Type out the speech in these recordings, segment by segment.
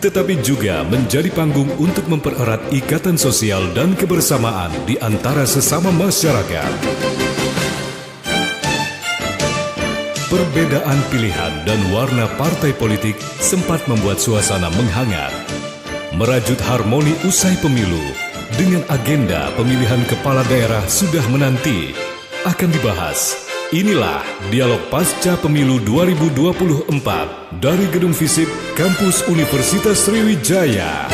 tetapi juga menjadi panggung untuk mempererat ikatan sosial dan kebersamaan di antara sesama masyarakat. Perbedaan pilihan dan warna partai politik sempat membuat suasana menghangat. Merajut harmoni usai pemilu dengan agenda pemilihan kepala daerah sudah menanti akan dibahas. Inilah Dialog Pasca Pemilu 2024 dari Gedung FISIP Kampus Universitas Sriwijaya.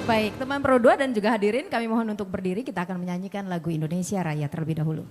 Baik, teman Pro 2 dan juga hadirin, kami mohon untuk berdiri. Kita akan menyanyikan lagu Indonesia Raya terlebih dahulu.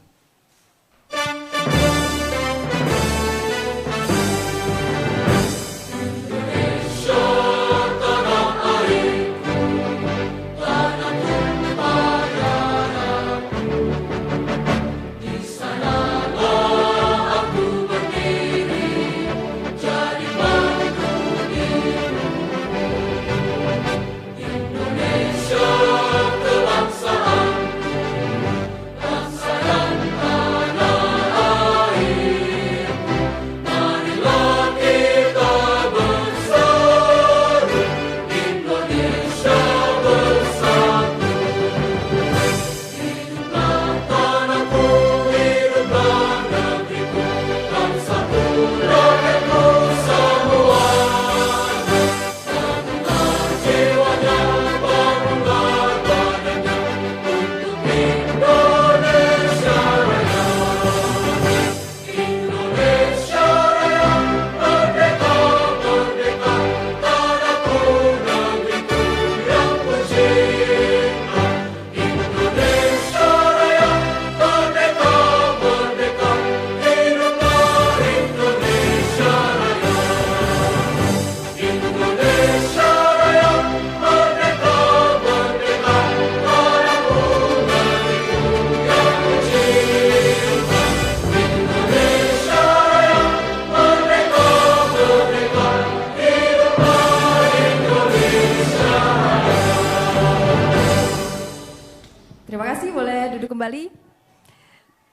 Kembali.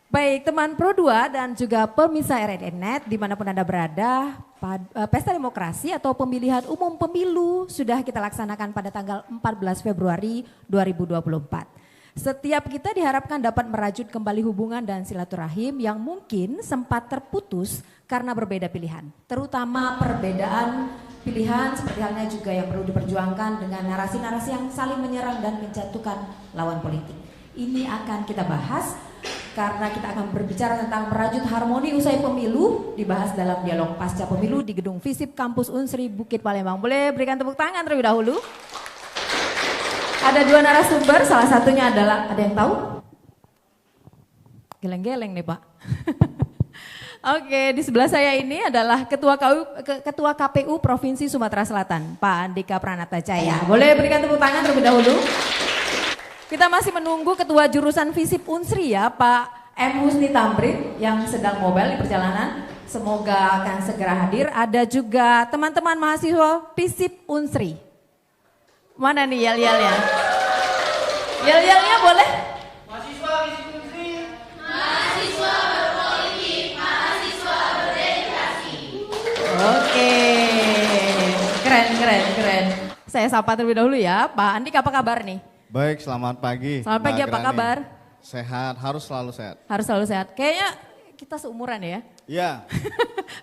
Baik, teman Pro 2 dan juga pemirsa RNN.net dimanapun Anda berada, Pesta Demokrasi atau pemilihan umum pemilu sudah kita laksanakan pada tanggal 14 Februari 2024. Setiap kita diharapkan dapat merajut kembali hubungan dan silaturahim yang mungkin sempat terputus karena berbeda pilihan. Terutama perbedaan pilihan seperti halnya juga yang perlu diperjuangkan dengan narasi-narasi yang saling menyerang dan menjatuhkan lawan politik. Ini akan kita bahas karena kita akan berbicara tentang merajut harmoni usai pemilu, dibahas dalam Dialog Pasca Pemilu di Gedung FISIP Kampus Unsri Bukit Palembang. Boleh berikan tepuk tangan terlebih dahulu. Ada dua narasumber, salah satunya adalah, ada yang tahu? Geleng-geleng nih Pak. Oke, di sebelah saya ini adalah Ketua KPU Provinsi Sumatera Selatan, Pak Andika Pranata Caya. Boleh berikan tepuk tangan terlebih dahulu. Kita masih menunggu Ketua Jurusan FISIP Unsri ya, Pak M. Husni Tamrin yang sedang mobile di perjalanan. Semoga akan segera hadir. Ada juga teman-teman mahasiswa FISIP Unsri. Mana nih yel-yelnya? Yel-yelnya boleh? Mahasiswa FISIP Unsri. Mahasiswa berpolitik, mahasiswa berdedikasi. Oke, keren. Saya sapa terlebih dahulu ya, Pak Andik, apa kabar nih? Baik, selamat pagi. Selamat pagi, apa kabar? Sehat, harus selalu sehat. Harus selalu sehat. Kayaknya kita seumuran ya? Iya.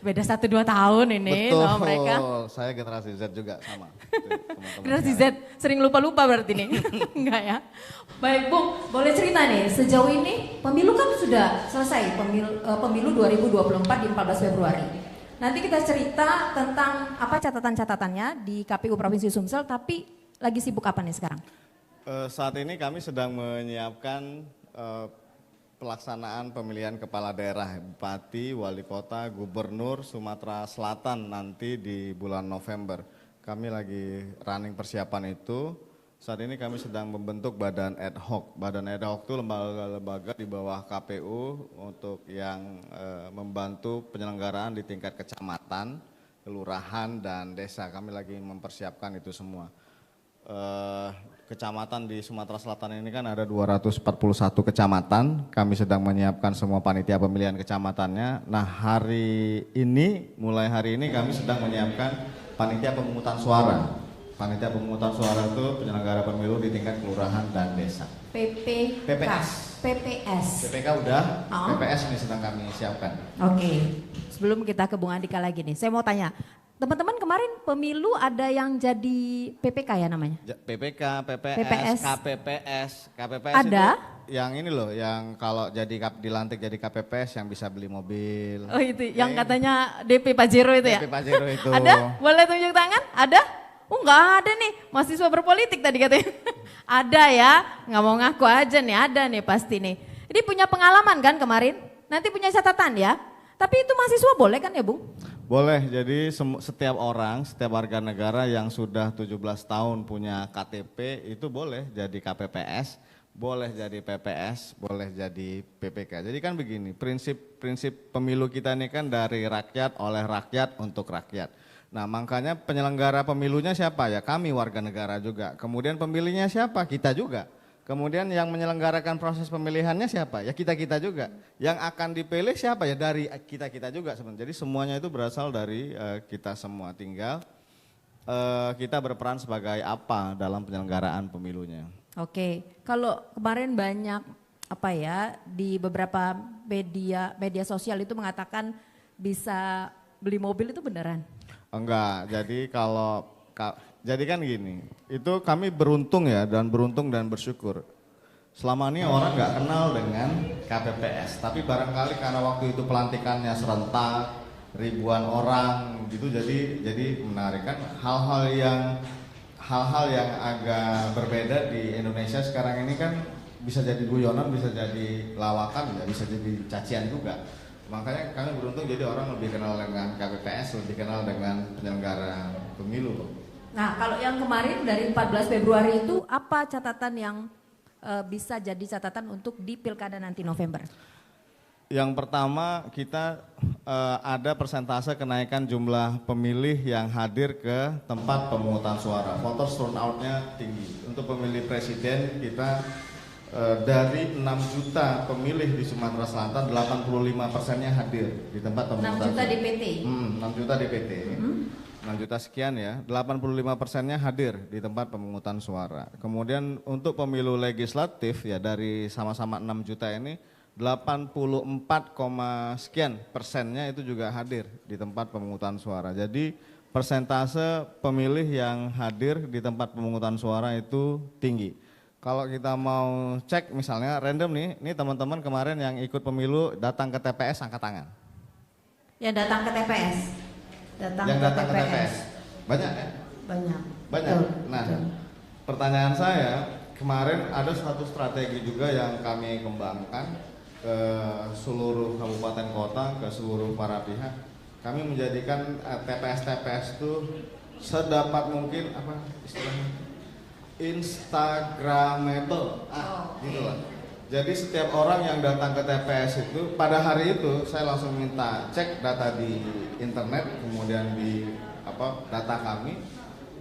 Beda 1-2 tahun ini sama mereka. Betul, saya generasi Z juga sama. Generasi Z, sering lupa-lupa berarti nih. Enggak ya? Baik Bung, boleh cerita nih, sejauh ini pemilu kan sudah selesai, pemilu 2024 di 14 Februari. Nanti kita cerita tentang apa catatan-catatannya di KPU Provinsi Sumsel, tapi lagi sibuk apa nih sekarang? Saat ini kami sedang menyiapkan pelaksanaan pemilihan kepala daerah, bupati, wali kota, gubernur Sumatera Selatan nanti di bulan November. Kami lagi running persiapan itu. Saat ini kami sedang membentuk badan ad hoc. Badan ad hoc itu lembaga-lembaga di bawah KPU untuk yang membantu penyelenggaraan di tingkat kecamatan, kelurahan, dan desa. Kami lagi mempersiapkan itu semua. kecamatan di Sumatera Selatan ini kan ada 241 kecamatan. Kami sedang menyiapkan semua panitia pemilihan kecamatannya. Nah, mulai hari ini kami sedang menyiapkan panitia pemungutan suara. Panitia pemungutan suara itu penyelenggara pemilu di tingkat kelurahan dan desa. PPS. PPK udah, PPS ini sedang kami siapkan. Oke. Sebelum kita ke Bung Andika lagi nih, saya mau tanya. Teman-teman kemarin pemilu ada yang jadi PPK ya namanya? PPK, PPS, PPS. KPPS Ada? itu yang ini loh, yang kalau dilantik jadi KPPS yang bisa beli mobil. Oh itu, yang katanya DP Pajero itu ya? DP Pajero itu. Ada? Boleh tunjuk tangan? Ada? Oh enggak ada nih, mahasiswa berpolitik tadi katanya. Ada ya, nggak mau ngaku aja nih, ada nih pasti nih. Ini punya pengalaman kan kemarin? Nanti punya catatan ya? Tapi itu mahasiswa boleh kan ya Bung? Boleh, jadi setiap orang, setiap warga negara yang sudah 17 tahun punya KTP itu boleh jadi KPPS, boleh jadi PPS, boleh jadi PPK. Jadi kan begini, prinsip pemilu kita ini kan dari rakyat, oleh rakyat, untuk rakyat. Nah makanya penyelenggara pemilunya siapa? Ya kami warga negara juga. Kemudian pemilihnya siapa? Kita juga. Kemudian yang menyelenggarakan proses pemilihannya siapa? Ya kita-kita juga. Yang akan dipilih siapa? Ya dari kita-kita juga sebenarnya. Jadi semuanya itu berasal dari kita semua. Tinggal kita berperan sebagai apa dalam penyelenggaraan pemilunya. Oke, kalau kemarin banyak di beberapa media sosial itu mengatakan bisa beli mobil, itu beneran? Enggak, jadi kan gini, itu kami beruntung dan bersyukur. Selama ini orang nggak kenal dengan KPPS, tapi barangkali karena waktu itu pelantikannya serentak, ribuan orang gitu, jadi menarik kan hal-hal yang agak berbeda di Indonesia sekarang ini kan bisa jadi guyonan, bisa jadi lawakan, ya bisa jadi cacian juga. Makanya kami beruntung jadi orang lebih kenal dengan KPPS, lebih kenal dengan penyelenggara pemilu. Nah kalau yang kemarin dari 14 Februari itu apa catatan yang bisa jadi catatan untuk di Pilkada nanti November? Yang pertama kita ada persentase kenaikan jumlah pemilih yang hadir ke tempat pemungutan suara. Voters turnout-nya tinggi. Untuk pemilih presiden kita dari 6 juta pemilih di Sumatera Selatan, 85%-nya hadir di tempat pemungutan 6 juta DPT? 6 juta DPT, 6 juta sekian ya, 85%-nya hadir di tempat pemungutan suara. Kemudian untuk pemilu legislatif ya dari sama-sama 6 juta ini, 84, sekian persennya itu juga hadir di tempat pemungutan suara. Jadi persentase pemilih yang hadir di tempat pemungutan suara itu tinggi. Kalau kita mau cek misalnya random nih, ini teman-teman kemarin yang ikut pemilu datang ke TPS angkat tangan. Yang datang ke TPS? Yang datang ke TPS. Banyak ya? Banyak. Banyak. Betul. Nah, Betul. Pertanyaan saya, kemarin ada suatu strategi juga yang kami kembangkan ke seluruh kabupaten kota, ke seluruh para pihak. Kami menjadikan TPS-TPS itu sedapat mungkin apa istilahnya? Instagramable, gitu lah. Jadi setiap orang yang datang ke TPS itu pada hari itu saya langsung minta cek data di internet, kemudian di data kami.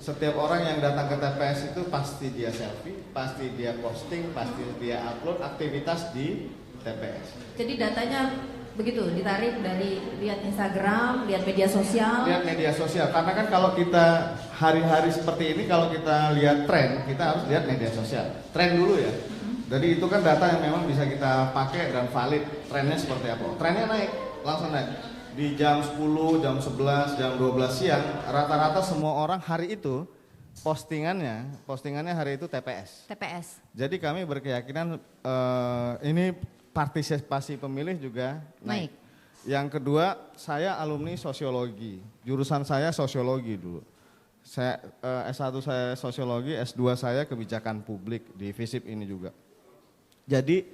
Setiap orang yang datang ke TPS itu pasti dia selfie, pasti dia posting, pasti dia upload aktivitas di TPS. Jadi datanya begitu ditarik dari lihat Instagram, lihat media sosial. Lihat media sosial, karena kan kalau kita hari-hari seperti ini kalau kita lihat tren, kita harus lihat media sosial. Tren dulu ya. Jadi itu kan data yang memang bisa kita pakai dan valid. Trennya seperti apa? Trennya naik, langsung naik. Di jam 10, jam 11, jam 12 siang, rata-rata semua orang hari itu postingannya hari itu TPS. TPS. Jadi kami berkeyakinan ini partisipasi pemilih juga naik. Yang kedua, saya alumni sosiologi. Jurusan saya sosiologi dulu. Saya S1 saya sosiologi, S2 saya kebijakan publik di FISIP ini juga. Jadi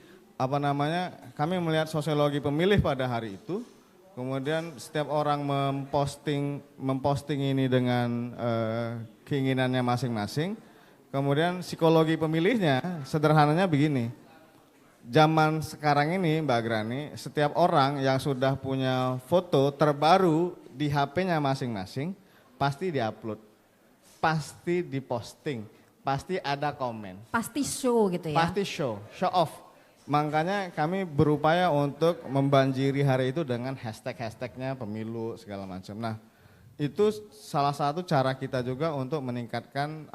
kami melihat sosiologi pemilih pada hari itu. Kemudian setiap orang memposting ini dengan keinginannya masing-masing. Kemudian psikologi pemilihnya sederhananya begini. Zaman sekarang ini Mbak Grani, setiap orang yang sudah punya foto terbaru di HP-nya masing-masing pasti diupload, pasti diposting, pasti ada komen. Pasti show gitu ya. Pasti show off. Makanya kami berupaya untuk membanjiri hari itu dengan hashtag-hashtagnya pemilu segala macam. Nah, itu salah satu cara kita juga untuk meningkatkan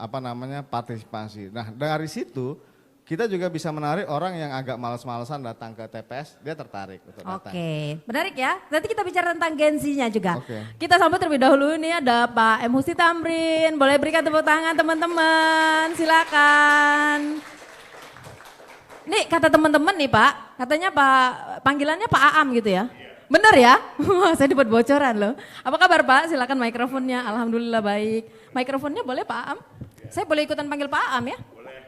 partisipasi. Nah, dari situ kita juga bisa menarik orang yang agak malas-malesan datang ke TPS, dia tertarik untuk datang. Oke, menarik ya. Nanti kita bicara tentang Gen-Z-nya juga. Oke. Kita sambut terlebih dahulu, ini ada Pak M. Husni Tamrin. Boleh berikan tepuk tangan teman-teman, silakan. Nih kata teman-teman nih Pak, katanya Pak, panggilannya Pak Aam gitu ya? Bener ya? Saya dapat bocoran loh. Apa kabar Pak? Silakan mikrofonnya. Alhamdulillah baik. Mikrofonnya boleh Pak Aam? Saya boleh ikutan panggil Pak Aam ya?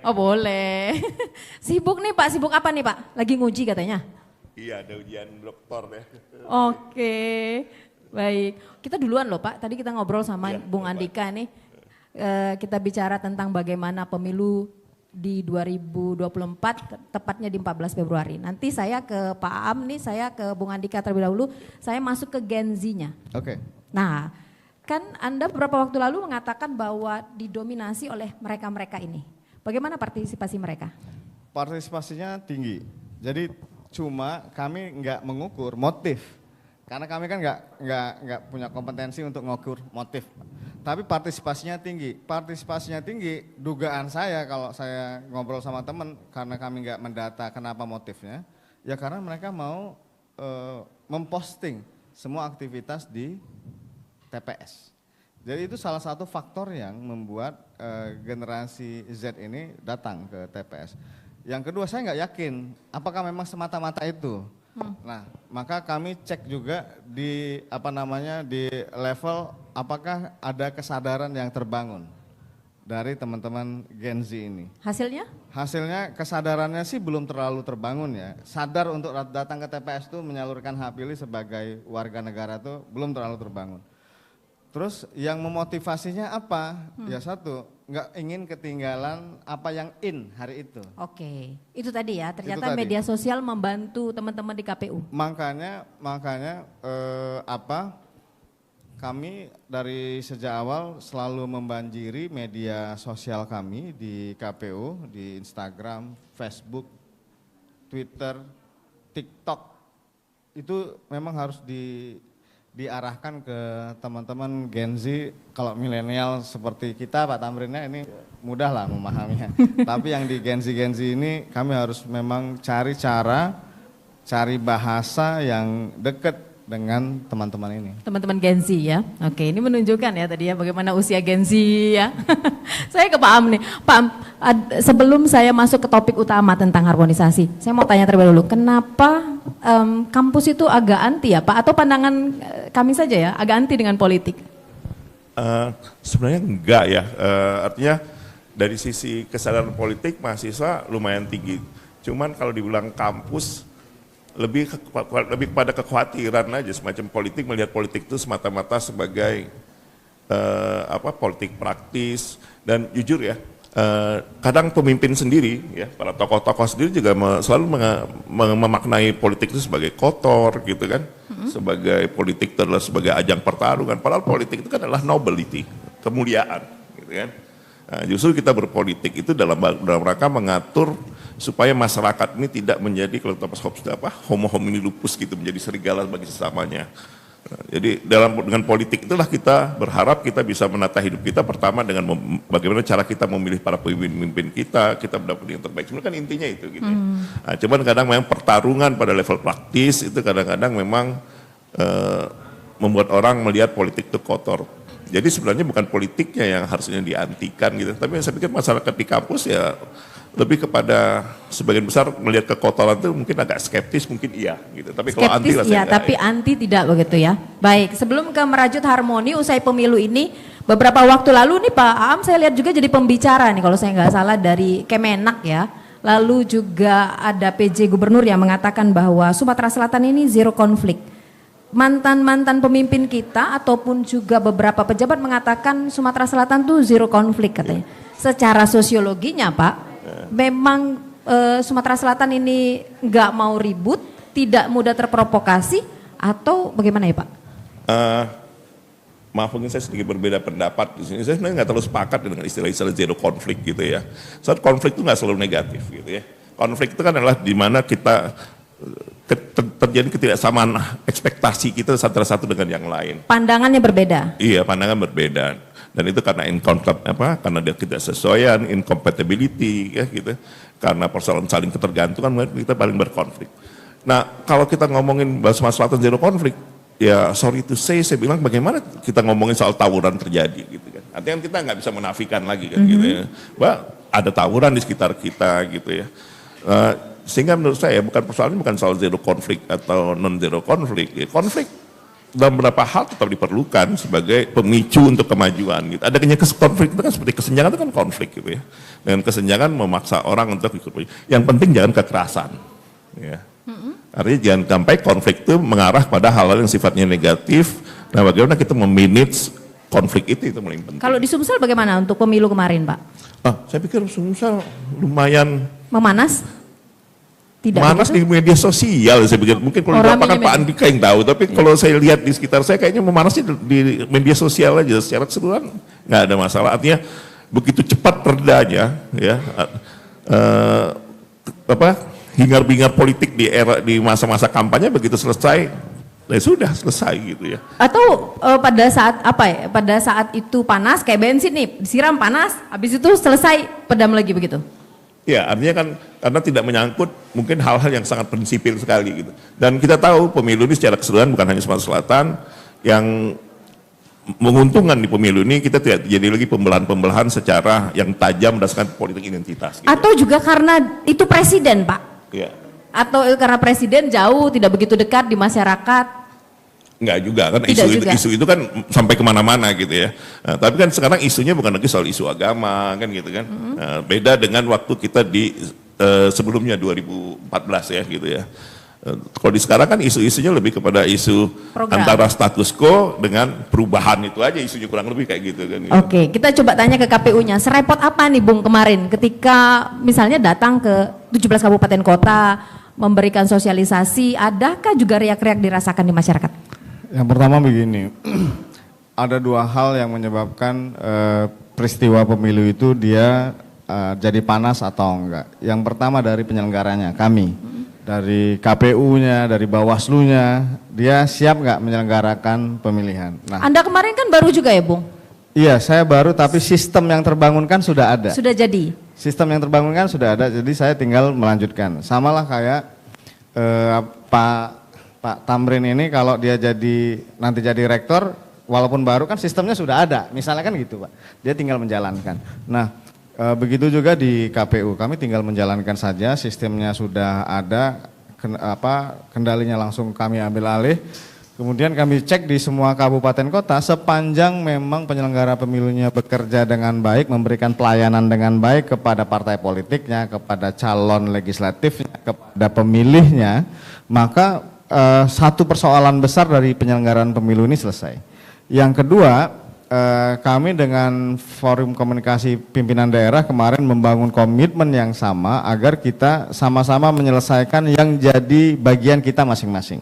Oh boleh. Sibuk nih Pak, sibuk apa nih Pak? Lagi nguji katanya? Iya, ada ujian doktor ya. Oke, baik. Kita duluan loh Pak, tadi kita ngobrol sama Bung Andika nih. Kita bicara tentang bagaimana pemilu di 2024, tepatnya di 14 Februari. Nanti saya ke Pak Aam nih, saya ke Bung Andika terlebih dahulu. Saya masuk ke Gen Z-nya. Oke. Nah, kan Anda beberapa waktu lalu mengatakan bahwa didominasi oleh mereka-mereka ini. Bagaimana partisipasi mereka? Partisipasinya tinggi. Jadi cuma kami nggak mengukur motif. Karena kami kan nggak punya kompetensi untuk mengukur motif. Tapi partisipasinya tinggi. Partisipasinya tinggi, dugaan saya kalau saya ngobrol sama teman, karena kami nggak mendata kenapa motifnya, ya karena mereka mau memposting semua aktivitas di TPS. Jadi itu salah satu faktor yang membuat generasi Z ini datang ke TPS. Yang kedua, saya nggak yakin apakah memang semata-mata itu. Nah, maka kami cek juga di di level apakah ada kesadaran yang terbangun dari teman-teman Gen Z ini. Hasilnya? Hasilnya kesadarannya sih belum terlalu terbangun ya. Sadar untuk datang ke TPS itu menyalurkan hak pilih sebagai warga negara itu belum terlalu terbangun. Terus yang memotivasinya apa? Ya satu, nggak ingin ketinggalan apa yang in hari itu. Oke, itu tadi ya, ternyata Itu tadi. media sosial membantu teman-teman di KPU. Makanya kami dari sejak awal selalu membanjiri media sosial kami di KPU, di Instagram, Facebook, Twitter, TikTok. Itu memang harus diarahkan ke teman-teman Gen Z. Kalau milenial seperti kita Pak Tamrinnya ini mudah lah memahaminya. Tapi yang di Gen Z ini kami harus memang cari cara, cari bahasa yang dekat dengan teman-teman ini. Teman-teman Gen Z ya. Oke, ini menunjukkan ya tadi ya bagaimana usia Gen Z ya. Saya ke Pak Am nih. Pak Am, sebelum saya masuk ke topik utama tentang harmonisasi, saya mau tanya terlebih dahulu, kenapa kampus itu agak anti ya Pak? Atau pandangan kami saja ya, agak anti dengan politik? Sebenarnya enggak ya, artinya dari sisi kesadaran politik mahasiswa lumayan tinggi. Cuman kalau dibilang kampus, lebih pada kekhawatiran aja, semacam politik, melihat politik itu semata-mata sebagai politik praktis. Dan jujur ya, kadang pemimpin sendiri ya, para tokoh-tokoh sendiri juga selalu memaknai politik itu sebagai kotor gitu kan, sebagai politik itu adalah sebagai ajang pertarungan, padahal politik itu kan adalah nobility, kemuliaan gitu kan. Nah, justru kita berpolitik itu dalam rangka mengatur supaya masyarakat ini tidak menjadi, kalau Thomas Hobbes homo homini lupus gitu, menjadi serigala bagi sesamanya. Nah, jadi dengan politik itulah kita berharap kita bisa menata hidup kita, pertama dengan bagaimana cara kita memilih para pemimpin kita mendapat yang terbaik. Sebenarnya kan intinya itu gitu. Nah, cuman kadang memang pertarungan pada level praktis itu kadang-kadang memang membuat orang melihat politik itu kotor. Jadi sebenarnya bukan politiknya yang harusnya diantikan gitu, tapi saya pikir masyarakat di kampus ya lebih kepada sebagian besar melihat kekotoran itu mungkin agak skeptis, mungkin iya gitu. Tapi kalau anti skeptis iya, tapi anti tidak begitu ya. Baik, sebelum ke merajut harmoni usai pemilu ini, beberapa waktu lalu nih Pak Aam saya lihat juga jadi pembicara nih kalau saya nggak salah dari Kemenak ya. Lalu juga ada PJ Gubernur yang mengatakan bahwa Sumatera Selatan ini zero konflik. Mantan-mantan pemimpin kita ataupun juga beberapa pejabat mengatakan Sumatera Selatan tuh zero konflik katanya. Secara sosiologinya Pak, memang Sumatera Selatan ini nggak mau ribut, tidak mudah terprovokasi atau bagaimana ya Pak? maaf mungkin saya sedikit berbeda pendapat di sini. Saya sebenarnya nggak terlalu sepakat dengan istilah-istilah zero konflik gitu ya. Soal konflik itu nggak selalu negatif gitu ya. Konflik itu kan adalah di mana kita terjadi ketidaksamaan ekspektasi kita antara satu dengan yang lain. Pandangannya berbeda. Iya, pandangan berbeda. Dan itu karena karena dia ketidaksesuaian, incompatibility ya gitu. Karena persoalan saling ketergantungan kita paling berkonflik. Nah, kalau kita ngomongin Sumatera Selatan zero konflik, ya sorry to say, saya bilang bagaimana kita ngomongin soal tawuran terjadi gitu kan. Artinya kita nggak bisa menafikan lagi kan gitu ya. Bahwa ada tawuran di sekitar kita gitu ya. Sehingga menurut saya persoalannya bukan soal zero konflik atau non zero konflik. Ya, konflik dalam beberapa hal tetap diperlukan sebagai pemicu untuk kemajuan gitu. Adanya konflik itu kan seperti kesenjangan itu kan konflik gitu ya. Dengan kesenjangan memaksa orang untuk ikut. Yang penting jangan kekerasan. Ya. Artinya jangan sampai konflik itu mengarah pada hal-hal yang sifatnya negatif. Nah, bagaimana kita memanage konflik itu paling penting. Kalau di Sumsel bagaimana untuk pemilu kemarin, Pak? Saya pikir Sumsel lumayan memanas. Tidak manas begitu? di media sosial, saya pikir mungkin kalau kan Pak Andika yang tahu, tapi kalau saya lihat di sekitar saya kayaknya memanasnya di media sosial aja, secara keseluruhan nggak ada masalah. Artinya begitu cepat redanya, ya hingar-bingar politik di masa-masa kampanye begitu selesai, ya sudah selesai gitu ya. Atau pada saat pada saat itu panas kayak bensin nih, disiram panas, habis itu selesai pedam lagi begitu. Ya, artinya kan karena tidak menyangkut mungkin hal-hal yang sangat prinsipil sekali gitu. Dan kita tahu pemilu ini secara keseluruhan bukan hanya Sumatera Selatan yang menguntungkan di pemilu ini, kita tidak terjadi lagi pembelahan-pembelahan secara yang tajam berdasarkan politik identitas. Gitu. Atau juga karena itu presiden, Pak? Ya. Atau karena presiden jauh, tidak begitu dekat di masyarakat? Enggak juga, kan isu itu kan sampai kemana-mana gitu ya. Nah, tapi kan sekarang isunya bukan lagi soal isu agama kan gitu kan. Nah, beda dengan waktu kita di sebelumnya 2014 ya gitu ya. Kalau di sekarang kan isu-isunya lebih kepada isu program. Antara status quo dengan perubahan itu aja isunya kurang lebih kayak gitu kan. Gitu. Oke, kita coba tanya ke KPU-nya. Serepot apa nih Bung kemarin ketika misalnya datang ke 17 kabupaten kota memberikan sosialisasi, adakah juga riak-riak dirasakan di masyarakat? Yang pertama begini, ada dua hal yang menyebabkan peristiwa pemilu itu dia jadi panas atau enggak. Yang pertama dari penyelenggaranya, kami. Dari KPU-nya, dari Bawaslu-nya, dia siap nggak menyelenggarakan pemilihan. Nah, Anda kemarin kan baru juga ya Bung? Iya, saya baru tapi sistem yang terbangunkan sudah ada. Sudah jadi? Sistem yang terbangunkan sudah ada, jadi saya tinggal melanjutkan. Samalah kayak Pak Tamrin ini kalau dia nanti jadi rektor, walaupun baru kan sistemnya sudah ada, misalnya kan gitu Pak. Dia tinggal menjalankan. Nah, begitu juga di KPU, kami tinggal menjalankan saja, sistemnya sudah ada, kendalinya langsung kami ambil alih. Kemudian kami cek di semua kabupaten kota, sepanjang memang penyelenggara pemilunya bekerja dengan baik, memberikan pelayanan dengan baik kepada partai politiknya, kepada calon legislatifnya, kepada pemilihnya, maka satu persoalan besar dari penyelenggaraan pemilu ini selesai. Yang kedua, kami dengan forum komunikasi pimpinan daerah kemarin membangun komitmen yang sama agar kita sama-sama menyelesaikan yang jadi bagian kita masing-masing.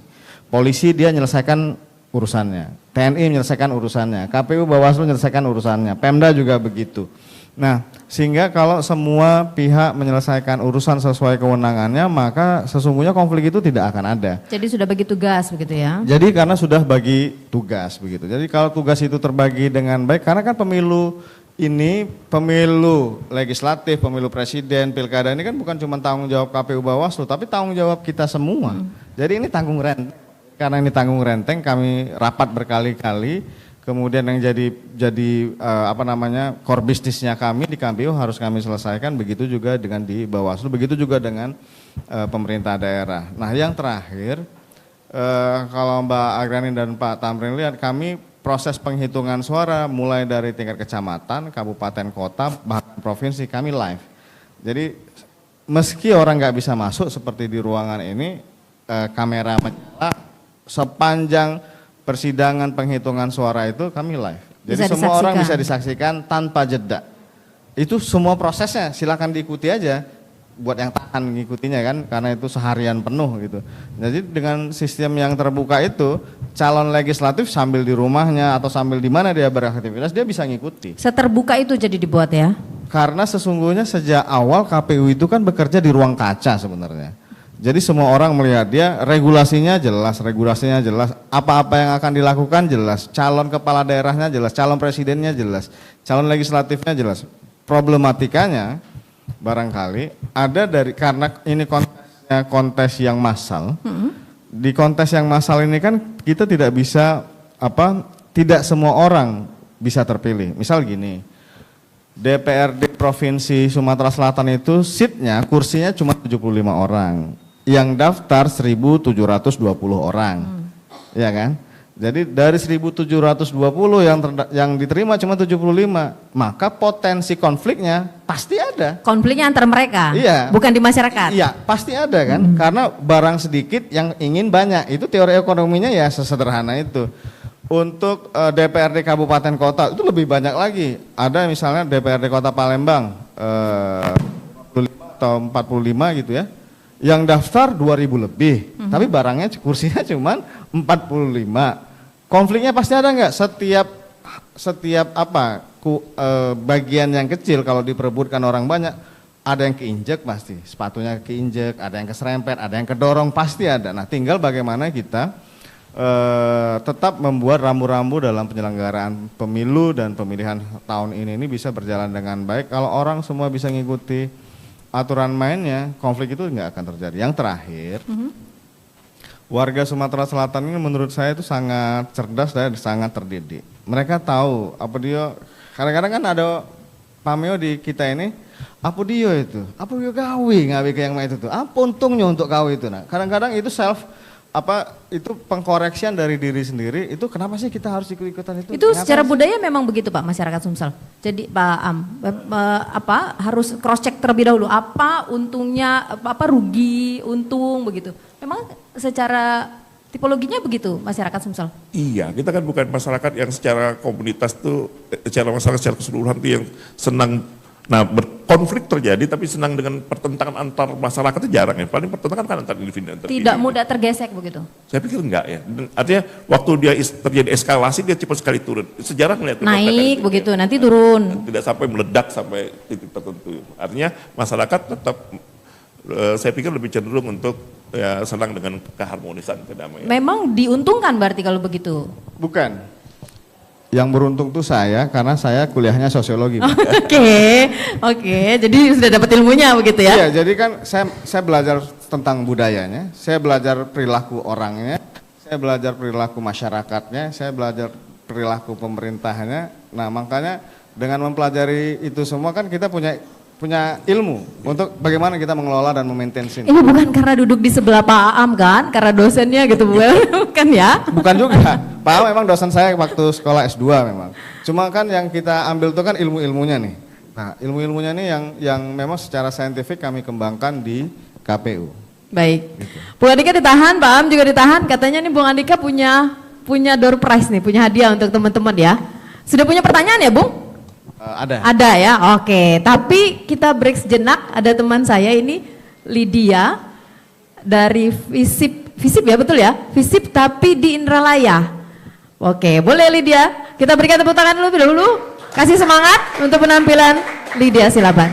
Polisi dia menyelesaikan urusannya, TNI menyelesaikan urusannya, KPU Bawaslu menyelesaikan urusannya, Pemda juga begitu. Nah, sehingga kalau semua pihak menyelesaikan urusan sesuai kewenangannya, maka sesungguhnya konflik itu tidak akan ada. Jadi sudah bagi tugas begitu ya? Jadi karena sudah bagi tugas begitu. Jadi kalau tugas itu terbagi dengan baik, karena kan pemilu ini, pemilu legislatif, pemilu presiden, pilkada ini kan bukan cuma tanggung jawab KPU Bawaslu, tapi tanggung jawab kita semua. Jadi ini tanggung renteng. Karena ini tanggung renteng, kami rapat berkali-kali. Kemudian yang jadi core bisnisnya kami di KPU harus kami selesaikan, begitu juga dengan di Bawaslu, begitu juga dengan pemerintah daerah. Nah, yang terakhir, kalau Mbak Agrani dan Pak Tamrin lihat, kami proses penghitungan suara mulai dari tingkat kecamatan, kabupaten, kota, bahkan provinsi, kami live. Jadi meski orang nggak bisa masuk seperti di ruangan ini, kamera menyala sepanjang persidangan penghitungan suara itu kami live. Jadi semua orang bisa disaksikan tanpa jeda. Itu semua prosesnya, silakan diikuti aja. buat yang tahan ngikutinya kan, karena itu seharian penuh gitu. Jadi dengan sistem yang terbuka itu, calon legislatif sambil di rumahnya atau sambil di mana dia beraktivitas dia bisa ngikuti. Seterbuka itu jadi dibuat ya? Karena sesungguhnya sejak awal KPU itu kan bekerja di ruang kaca sebenarnya. Jadi semua orang melihat dia, regulasinya jelas, apa-apa yang akan dilakukan jelas, calon kepala daerahnya jelas, calon presidennya jelas, calon legislatifnya jelas. Problematikanya barangkali ada karena ini kontesnya kontes yang massal. Di kontes yang massal ini kan kita tidak bisa tidak semua orang bisa terpilih. Misal gini, DPRD Provinsi Sumatera Selatan itu seatnya, kursinya cuma 75 orang, yang daftar 1.720 orang, ya kan? Jadi dari 1.720 yang diterima cuma 75, maka potensi konfliknya pasti ada. Konfliknya antar mereka, iya, bukan di masyarakat. Iya, pasti ada kan, karena barang sedikit yang ingin banyak, itu teori ekonominya ya sesederhana itu. Untuk DPRD Kabupaten Kota itu lebih banyak lagi. Ada misalnya DPRD Kota Palembang 45 atau 45 gitu ya. Yang daftar 2.000 lebih, tapi barangnya kursinya cuma 45. Konfliknya pasti ada nggak? Setiap bagian yang kecil kalau diperebutkan orang banyak, ada yang keinjek pasti, sepatunya keinjek, ada yang keserempet, ada yang kedorong, pasti ada. Nah, tinggal bagaimana kita tetap membuat rambu-rambu dalam penyelenggaraan pemilu dan pemilihan tahun ini bisa berjalan dengan baik. Kalau orang semua bisa ngikuti aturan mainnya, konflik itu nggak akan terjadi. Yang terakhir, warga Sumatera Selatan ini menurut saya itu sangat cerdas dan sangat terdidik. Mereka tahu apa dia, kadang-kadang kan ada pameo di kita ini, apa dia gawe ke yang main itu tuh, apa untungnya untuk gawe itu. Nah, kadang-kadang itu itu pengkoreksian dari diri sendiri, itu kenapa sih kita harus ikut-ikutan itu? Itu secara budaya memang begitu Pak, masyarakat Sumsel. Jadi Pak Am, harus cross check terlebih dahulu, apa untungnya, apa rugi, untung begitu. Memang secara tipologinya begitu masyarakat Sumsel? Iya, kita kan bukan masyarakat yang secara komunitas tuh, secara masyarakat secara keseluruhan tuh yang senang. Nah, berkonflik terjadi tapi senang dengan pertentangan antar masyarakat itu jarang ya. Paling pertentangan kan antar individu. Tidak mudah tergesek begitu? Saya pikir enggak ya. Artinya waktu dia terjadi eskalasi dia cepat sekali turun. Sejarah melihat naik begitu, nanti turun. Tidak sampai meledak sampai titik tertentu. Artinya masyarakat tetap saya pikir lebih cenderung untuk ya senang dengan keharmonisan, kedamaian. Memang diuntungkan berarti kalau begitu? Bukan. Yang beruntung tuh saya, karena saya kuliahnya sosiologi. Oke, jadi sudah dapat ilmunya begitu ya? Iya, jadi kan saya belajar tentang budayanya, saya belajar perilaku orangnya, saya belajar perilaku masyarakatnya, saya belajar perilaku pemerintahnya. Nah, makanya dengan mempelajari itu semua kan kita punya ilmu untuk bagaimana kita mengelola dan memaintain sini. Ini bukan karena duduk di sebelah Pak Aam kan, karena dosennya gitu bukan ya? Bukan juga, Pak Aam memang dosen saya waktu sekolah S2 memang. Cuma kan yang kita ambil itu kan ilmu-ilmunya nih. Nah, ilmu-ilmunya nih yang memang secara saintifik kami kembangkan di KPU. Baik, gitu. Bung Andika ditahan, Pak Aam juga ditahan. Katanya nih Bung Andika punya door prize nih, punya hadiah untuk teman-teman ya. Sudah punya pertanyaan ya Bung? Ada ya, oke. Tapi kita break sejenak. Ada teman saya ini Lydia dari Visip ya, betul ya? Visip tapi di Indralaya. Oke, boleh Lydia? Kita berikan tepuk tangan dulu. Kasih semangat untuk penampilan Lydia, silakan.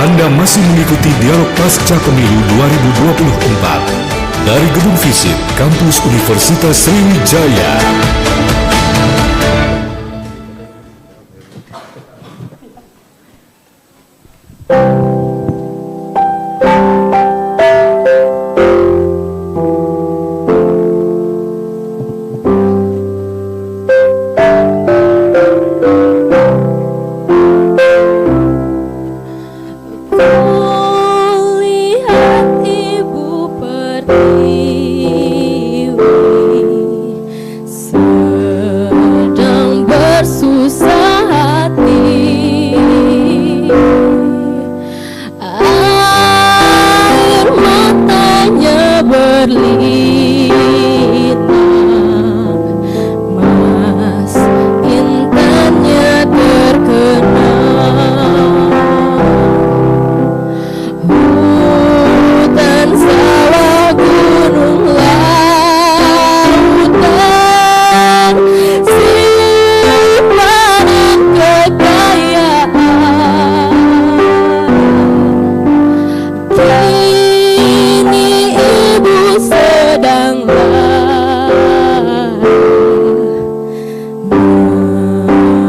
Anda masih mengikuti Dialog Pasca Pemilu 2024 dari Gedung Visip, Kampus Universitas Sriwijaya. Mas intannya terkenal. sedanglah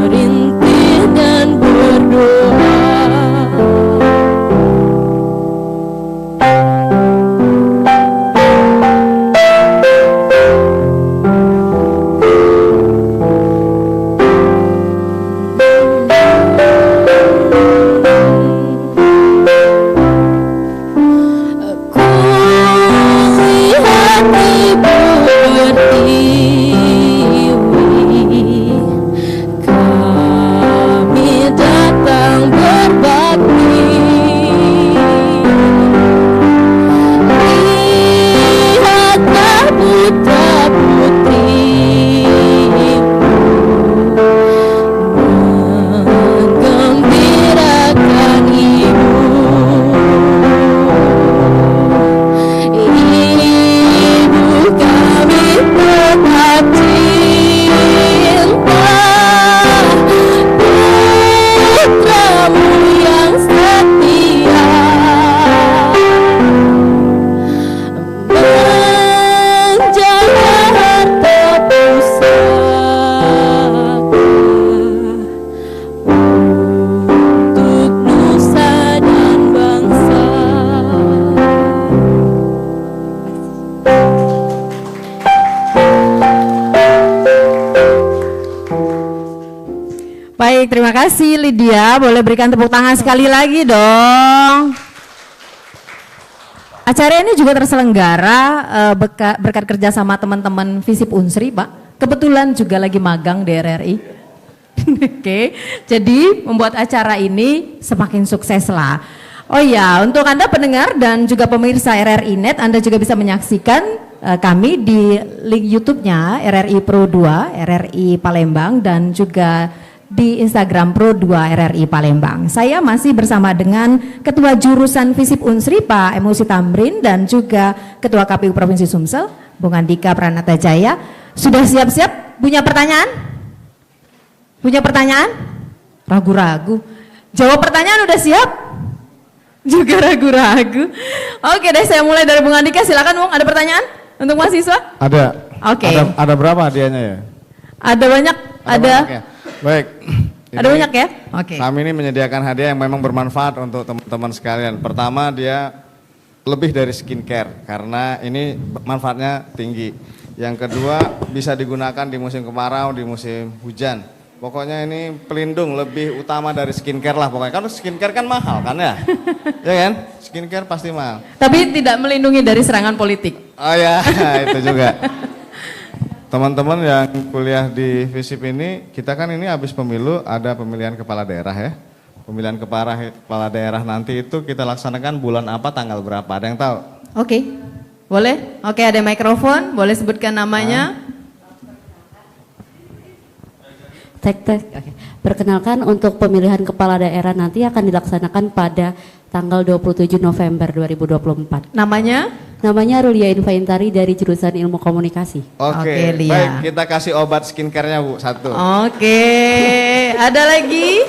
merintih dan berdoa. Baik, terima kasih Lydia. Boleh berikan tepuk tangan sekali lagi dong. Acara ini juga terselenggara berkat kerja sama teman-teman Visip Unsri, Pak. Kebetulan juga lagi magang di RRI. Oke, jadi membuat acara ini semakin sukses lah. Oh ya, untuk Anda pendengar dan juga pemirsa RRI Net, Anda juga bisa menyaksikan kami di link YouTube-nya RRI Pro 2, RRI Palembang, dan juga di Instagram Pro 2 RRI Palembang. Saya masih bersama dengan Ketua Jurusan Visip Unsri Pak Emosi Tamrin dan juga Ketua KPU Provinsi Sumsel Bung Andika Pranata Jaya. Sudah siap-siap? Punya pertanyaan? Punya pertanyaan? Ragu-ragu. Jawab pertanyaan udah siap? Juga ragu-ragu. Oke deh, saya mulai dari Bung Andika. Silakan Bung, ada pertanyaan untuk mahasiswa? Ada. Oke. Ada berapa hadiahnya ya? Ada banyak. Ada. Banyak ya? Baik. Ada banyak ya? Oke. Kami ini menyediakan hadiah yang memang bermanfaat untuk teman-teman sekalian. Pertama, dia lebih dari skincare karena ini manfaatnya tinggi. Yang kedua, bisa digunakan di musim kemarau, di musim hujan. Pokoknya ini pelindung lebih utama dari skincare lah pokoknya. Kalau skincare kan mahal kan ya? Ya kan? Skincare pasti mahal. Tapi tidak melindungi dari serangan politik. Oh ya, itu juga. Teman-teman yang kuliah di Visip ini, kita kan ini habis pemilu ada pemilihan kepala daerah ya. Pemilihan kepala daerah nanti itu kita laksanakan bulan apa, tanggal berapa, ada yang tahu? Oke, boleh? Oke, ada mikrofon, boleh sebutkan namanya. Tek. Oke. Perkenalkan, untuk pemilihan kepala daerah nanti akan dilaksanakan pada tanggal 27 November 2024. Namanya? Namanya Rulia Inventari dari jurusan Ilmu Komunikasi. Oke, Lia. Baik, kita kasih obat skincare-nya Bu, satu. Oke, ada lagi?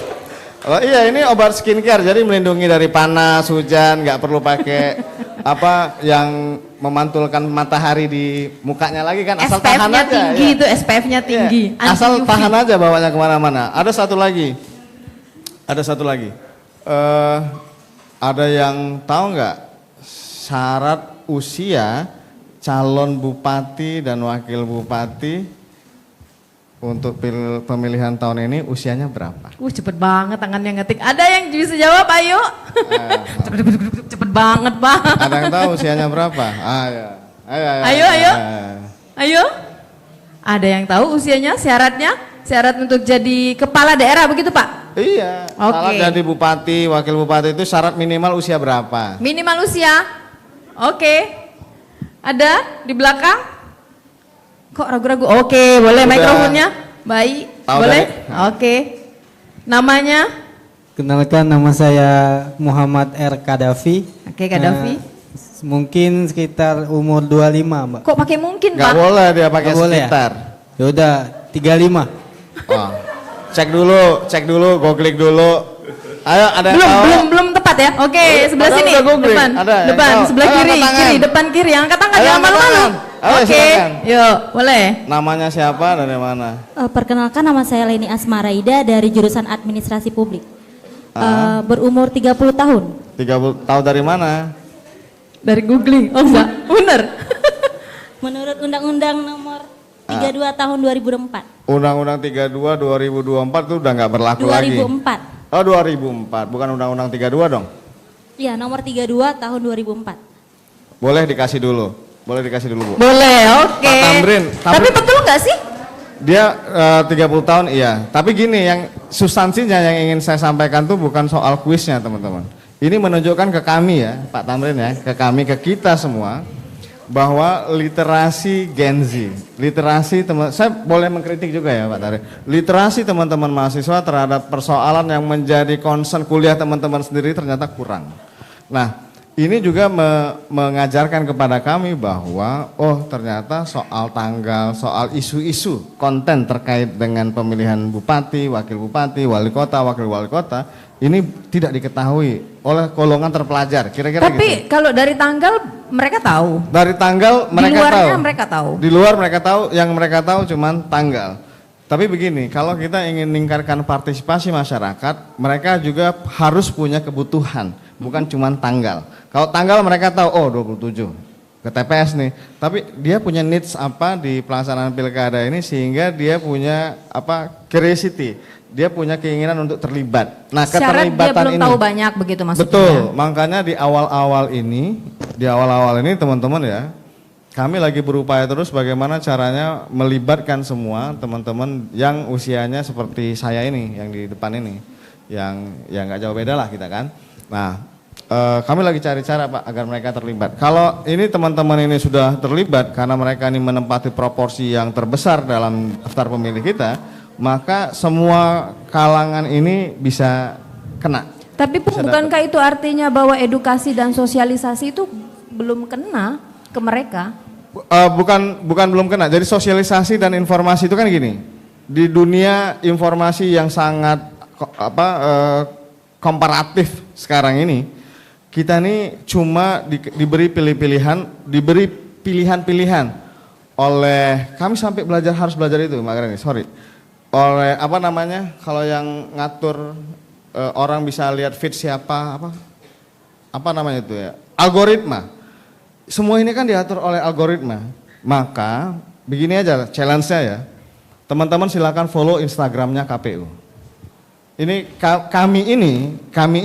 Oh iya, ini obat skincare, jadi melindungi dari panas, hujan, nggak perlu pakai apa yang memantulkan matahari di mukanya lagi kan, asal tahan SPF-nya aja. tinggi Ya. itu, SPF-nya tinggi. Iya, asal Anti-UV. tahan aja bawanya kemana-mana. Ada satu lagi. Ada yang tahu nggak syarat usia calon bupati dan wakil bupati untuk pemilihan tahun ini usianya berapa? Cepet banget tangannya ngetik. Ada yang bisa jawab, ayo. Cepet banget, Pak. Ada yang tahu usianya berapa? Ayo. Ada yang tahu usianya, syaratnya? Syarat untuk jadi kepala daerah begitu, Pak? Iya. Oke. Syarat jadi bupati, wakil bupati itu syarat minimal usia berapa? Minimal usia? Oke. Ada di belakang? Kok ragu-ragu? Oke, boleh Udah. mikrofonnya? Baik, Tahu boleh? dari- Oke. Namanya? Kenalkan, nama saya Muhammad R. Kadafi. Oke, Kadafi. Mungkin sekitar umur 25, Mbak. Kok pakai mungkin, Gak Pak? boleh dia pakai Nggak boleh ya? sekitar. Yaudah, 35. Oh. Cek dulu, googling dulu. Ayo, ada yang tahu? Belum tepat ya. Oke, sebelah Padahal sini. udah googling. Depan. Ada yang Depan, tahu. sebelah Ayo, kiri, angkat tangan. depan kiri. Angkat tangan Ayo, jangan angkat malu-malu. tangan. Ayo, silakan. Yuk, boleh. Namanya siapa, dari mana? Perkenalkan, nama saya Leni Asmaraida dari jurusan Administrasi Publik. Berumur 30 tahun. 30 tahun dari mana? Dari googling. Oh enggak, bener. Menurut Undang-Undang Nomor 32 Tahun 2004. Undang-Undang 32 2024 itu udah nggak berlaku lagi. 2004. Oh 2004, bukan Undang-Undang 32 dong? Iya, Nomor 32 Tahun 2004. Boleh dikasih dulu, Bu. Boleh, oke. Pak Tamrin, Tapi betul nggak sih? Dia 30 tahun iya, tapi gini, yang substansinya yang ingin saya sampaikan tuh bukan soal kuisnya teman-teman. Ini menunjukkan ke kami ya, Pak Tamrin ya, ke kami, ke kita semua, bahwa literasi Gen Z, literasi saya boleh mengkritik juga ya Pak Tamrin, literasi teman-teman mahasiswa terhadap persoalan yang menjadi concern kuliah teman-teman sendiri ternyata kurang. Nah, ini juga mengajarkan kepada kami bahwa ternyata soal tanggal, soal isu-isu konten terkait dengan pemilihan bupati, wakil bupati, wali kota, wakil wali kota ini tidak diketahui oleh golongan terpelajar. Kira-kira Tapi gitu. kalau dari tanggal mereka tahu. Dari tanggal mereka Di luarnya tahu. mereka tahu. Di luar mereka tahu, yang mereka tahu cuman tanggal. Tapi begini, kalau kita ingin meningkatkan partisipasi masyarakat, mereka juga harus punya kebutuhan, bukan cuma tanggal. Kalau tanggal mereka tahu, 27 ke TPS nih. Tapi dia punya needs apa di pelaksanaan pilkada ini sehingga dia punya curiosity, dia punya keinginan untuk terlibat. Nah, Syarat dia belum tahu banyak begitu maksudnya. Betul, makanya di awal-awal ini teman-teman ya, kami lagi berupaya terus bagaimana caranya melibatkan semua teman-teman yang usianya seperti saya ini, yang di depan ini, yang nggak jauh beda lah kita kan. Nah, kami lagi cari cara Pak agar mereka terlibat. Kalau ini teman-teman ini sudah terlibat karena mereka ini menempati proporsi yang terbesar dalam daftar pemilih kita, maka semua kalangan ini bisa kena. Tapi bukankah itu artinya bahwa edukasi dan sosialisasi itu belum kena ke mereka? Bukan belum kena. Jadi sosialisasi dan informasi itu kan gini. Di dunia informasi yang sangat komparatif sekarang ini, kita ini cuma diberi pilihan-pilihan oleh, kami sampai harus belajar itu Mbak Greni, oleh kalau yang ngatur orang bisa lihat feed siapa, apa namanya itu ya, algoritma. Semua ini kan diatur oleh algoritma. Maka begini aja challenge-nya ya, teman-teman silakan follow Instagramnya KPU. Ini kami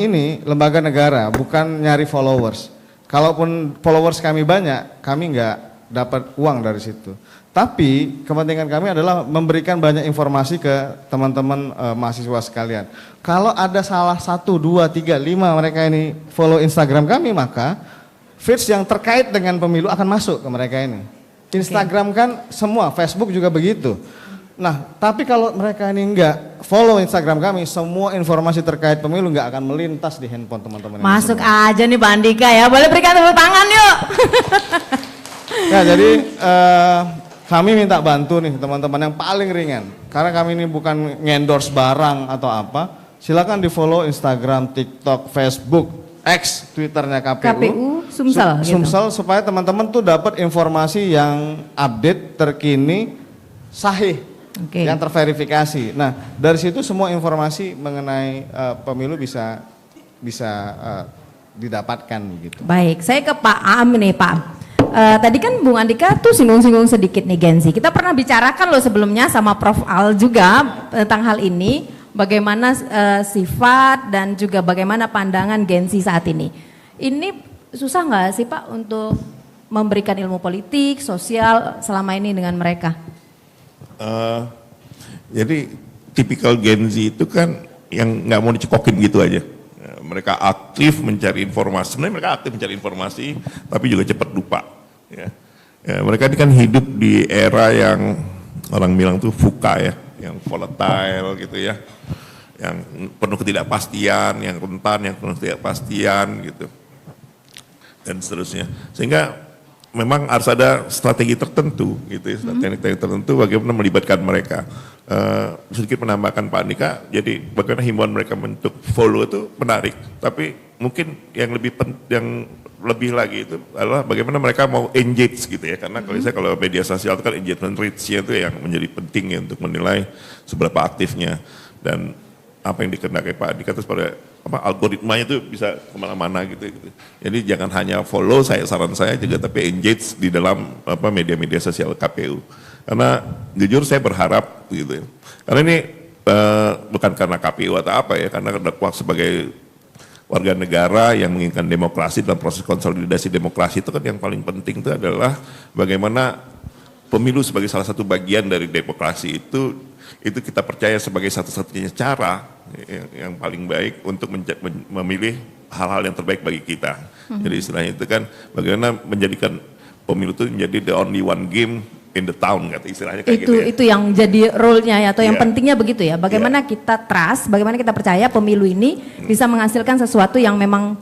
ini lembaga negara, bukan nyari followers. Kalaupun followers kami banyak, kami nggak dapat uang dari situ. Tapi kepentingan kami adalah memberikan banyak informasi ke teman-teman mahasiswa sekalian. Kalau ada salah 1, 2, 3, 5 mereka ini follow Instagram kami, maka feeds yang terkait dengan pemilu akan masuk ke mereka ini. Instagram kan semua, Facebook juga begitu. Nah, tapi kalau mereka ini enggak follow Instagram kami, semua informasi terkait pemilu enggak akan melintas di handphone teman-teman. Masuk aja nih Pak Andika ya, boleh berikan tepuk tangan yuk. Ya, jadi kami minta bantu nih teman-teman yang paling ringan. Karena kami ini bukan ngendorse barang atau apa, silakan di follow Instagram, TikTok, Facebook, X, Twitternya KPU Sumsel. Sumsel supaya teman-teman tuh dapat informasi yang update, terkini, sahih. Yang terverifikasi. Nah, dari situ semua informasi mengenai pemilu bisa didapatkan gitu. Baik, saya ke Pak Am nih Pak. Tadi kan Bung Andika tuh singgung-singgung sedikit nih Gen Z. Kita pernah bicarakan loh sebelumnya sama Prof Al juga tentang hal ini, bagaimana sifat dan juga bagaimana pandangan Gen Z saat ini. Ini susah nggak sih Pak untuk memberikan ilmu politik, sosial selama ini dengan mereka? Jadi tipikal Gen Z itu kan yang nggak mau dicekokin gitu aja. Mereka aktif mencari informasi, sebenarnya mereka aktif mencari informasi, tapi juga cepat lupa. Ya, mereka ini kan hidup di era yang orang bilang tuh VUCA ya, yang volatile gitu ya, yang penuh ketidakpastian, yang rentan, yang penuh ketidakpastian gitu, dan seterusnya. Sehingga memang harus ada strategi tertentu gitu ya, strategi tertentu bagaimana melibatkan mereka. sedikit menambahkan Pak Andika, jadi bagaimana himbauan mereka untuk follow itu menarik, tapi mungkin yang lebih lagi itu adalah bagaimana mereka mau engage gitu ya, karena kalau media sosial itu kan engagement rate-nya itu yang menjadi penting ya untuk menilai seberapa aktifnya dan apa yang dikenakan Pak Andika terus pada algoritmanya itu bisa kemana-mana gitu. Jadi jangan hanya follow saran saya juga, tapi engage di dalam media-media sosial KPU. Karena jujur saya berharap gitu ya. Karena ini bukan karena KPU atau apa ya, karena sebagai warga negara yang menginginkan demokrasi dalam proses konsolidasi demokrasi itu kan yang paling penting itu adalah bagaimana pemilu sebagai salah satu bagian dari demokrasi itu kita percaya sebagai satu-satunya cara yang paling baik untuk memilih hal-hal yang terbaik bagi kita. Jadi istilahnya itu kan bagaimana menjadikan pemilu itu menjadi the only one game in the town, kata istilahnya kayak gitu ya. Itu yang jadi role-nya ya, atau yang pentingnya begitu ya. Bagaimana kita trust, bagaimana kita percaya pemilu ini bisa menghasilkan sesuatu yang memang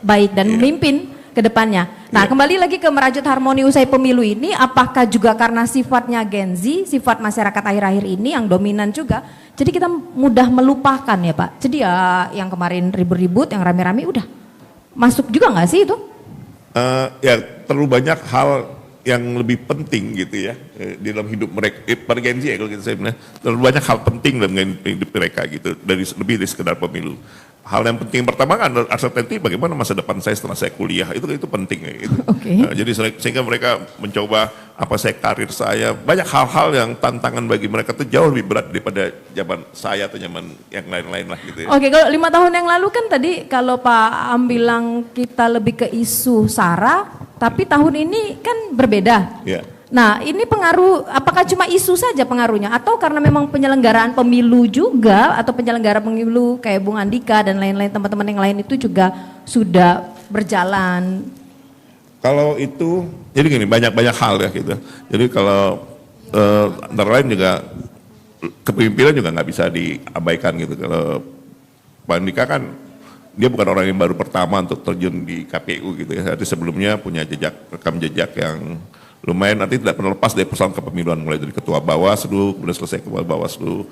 baik dan memimpin ke depannya. Nah, kembali lagi ke merajut harmoni usai pemilu ini, apakah juga karena sifatnya Gen Z, sifat masyarakat akhir-akhir ini yang dominan juga, jadi kita mudah melupakan ya Pak. Jadi ya yang kemarin ribut-ribut, yang rame-rame udah masuk juga nggak sih itu? Ya terlalu banyak hal yang lebih penting gitu ya di dalam hidup mereka, pada Gen Z ya kalau gitu saya bilang, terlalu banyak hal penting dalam hidup mereka gitu, lebih dari sekedar pemilu. Hal yang penting pertama kan uncertainty, bagaimana masa depan saya setelah saya kuliah, itu penting ya gitu. Jadi sehingga mereka mencoba apa saya karir saya, banyak hal-hal yang tantangan bagi mereka itu jauh lebih berat daripada zaman saya atau zaman yang lain-lain lah gitu ya. Kalau 5 tahun yang lalu kan tadi kalau Pak Am bilang kita lebih ke isu SARA, tapi tahun ini kan berbeda. Nah ini pengaruh, apakah cuma isu saja pengaruhnya atau karena memang penyelenggaraan pemilu juga atau penyelenggara pemilu kayak Bung Andika dan lain-lain teman-teman yang lain itu juga sudah berjalan? Kalau itu, jadi gini banyak hal ya gitu. Jadi kalau antara lain juga kepemimpinan juga nggak bisa diabaikan gitu. Kalau Pak Andika kan dia bukan orang yang baru pertama untuk terjun di KPU gitu ya. Jadi sebelumnya punya rekam jejak yang lumayan, nanti tidak pernah lepas dari persoalan kepemiluan, mulai dari ketua Bawaslu, kemudian selesai ketua Bawaslu,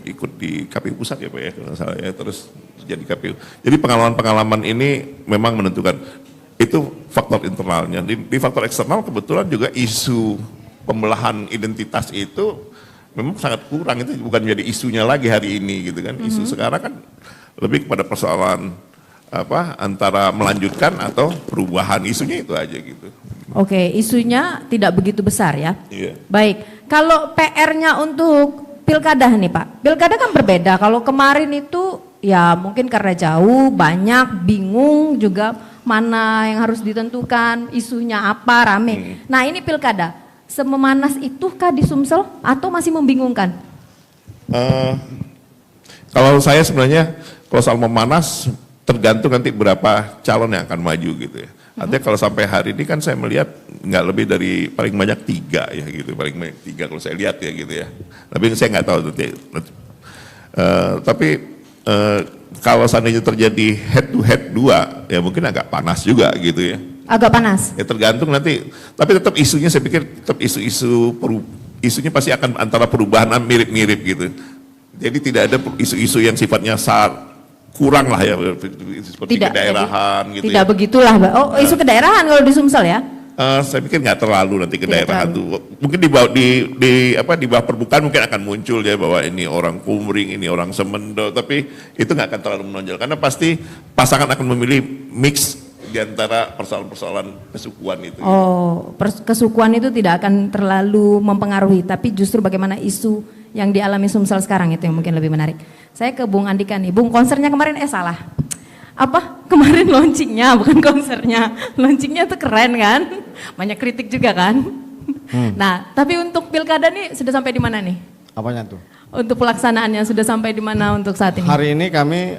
ikut di KPU pusat ya Pak ya, kalau salah ya, terus jadi KPU. Jadi pengalaman-pengalaman ini memang menentukan, itu faktor internalnya. Di faktor eksternal kebetulan juga isu pembelahan identitas itu memang sangat kurang, itu bukan menjadi isunya lagi hari ini gitu kan. Isu sekarang kan lebih kepada persoalan antara melanjutkan atau perubahan, isunya itu aja gitu. Isunya tidak begitu besar ya. Baik, kalau PR-nya untuk pilkada nih Pak, pilkada kan berbeda. Kalau kemarin itu ya mungkin karena jauh, banyak, bingung juga mana yang harus ditentukan, isunya apa, rame. Nah ini pilkada, sememanas itukah di Sumsel atau masih membingungkan? Kalau saya sebenarnya kalau soal memanas tergantung nanti berapa calon yang akan maju gitu ya. Artinya kalau sampai hari ini kan saya melihat nggak lebih dari paling banyak 3 ya gitu, paling banyak 3 kalau saya lihat ya gitu ya. Tapi saya nggak tahu nanti. Tapi kalau seandainya terjadi head to head 2 ya mungkin agak panas juga gitu ya. Agak panas? Ya tergantung nanti, tapi tetap isunya saya pikir tetap isunya pasti akan antara perubahan mirip-mirip gitu. Jadi tidak ada isu-isu yang sifatnya kurang lah ya, seperti kedaerahan gitu. Tidak begitulah, isu kedaerahan kalau di Sumsel ya? Saya pikir nggak terlalu nanti kedaerahan tuh. Mungkin di bawah permukaan mungkin akan muncul ya bahwa ini orang Kumring, ini orang Semendo, tapi itu nggak akan terlalu menonjol karena pasti pasangan akan memilih mix di antara persoalan-persoalan kesukuan itu. Kesukuan itu tidak akan terlalu mempengaruhi, tapi justru bagaimana isu yang dialami Sumsel sekarang itu yang mungkin lebih menarik. Saya ke Bung Andika nih, Bung, konsernya kemarin salah. Kemarin launchingnya bukan konsernya, launchingnya tuh keren kan, banyak kritik juga kan. Nah, tapi untuk pilkada nih sudah sampai di mana nih? Apanya tuh? Untuk pelaksanaannya sudah sampai di mana untuk saat ini? Hari ini kami,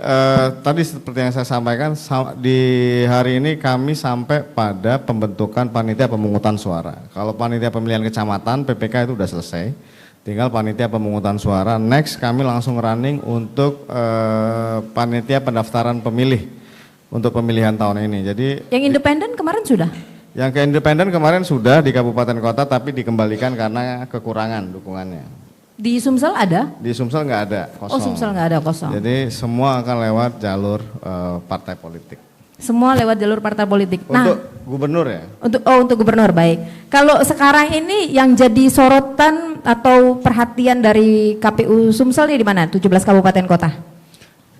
tadi seperti yang saya sampaikan, di hari ini kami sampai pada pembentukan panitia pemungutan suara. Kalau panitia pemilihan kecamatan, PPK itu sudah selesai. Tinggal panitia pemungutan suara. Next kami langsung running untuk panitia pendaftaran pemilih untuk pemilihan tahun ini. Jadi yang independen kemarin sudah? Yang ke independen kemarin sudah di kabupaten kota, tapi dikembalikan karena kekurangan dukungannya. Di Sumsel ada? Di Sumsel nggak ada, kosong. Oh, Sumsel nggak ada, kosong. Jadi semua akan lewat jalur partai politik. Semua lewat jalur partai politik. Untuk gubernur ya? Untuk gubernur, baik. Kalau sekarang ini yang jadi sorotan atau perhatian dari KPU Sumsel ini di mana? 17 kabupaten kota.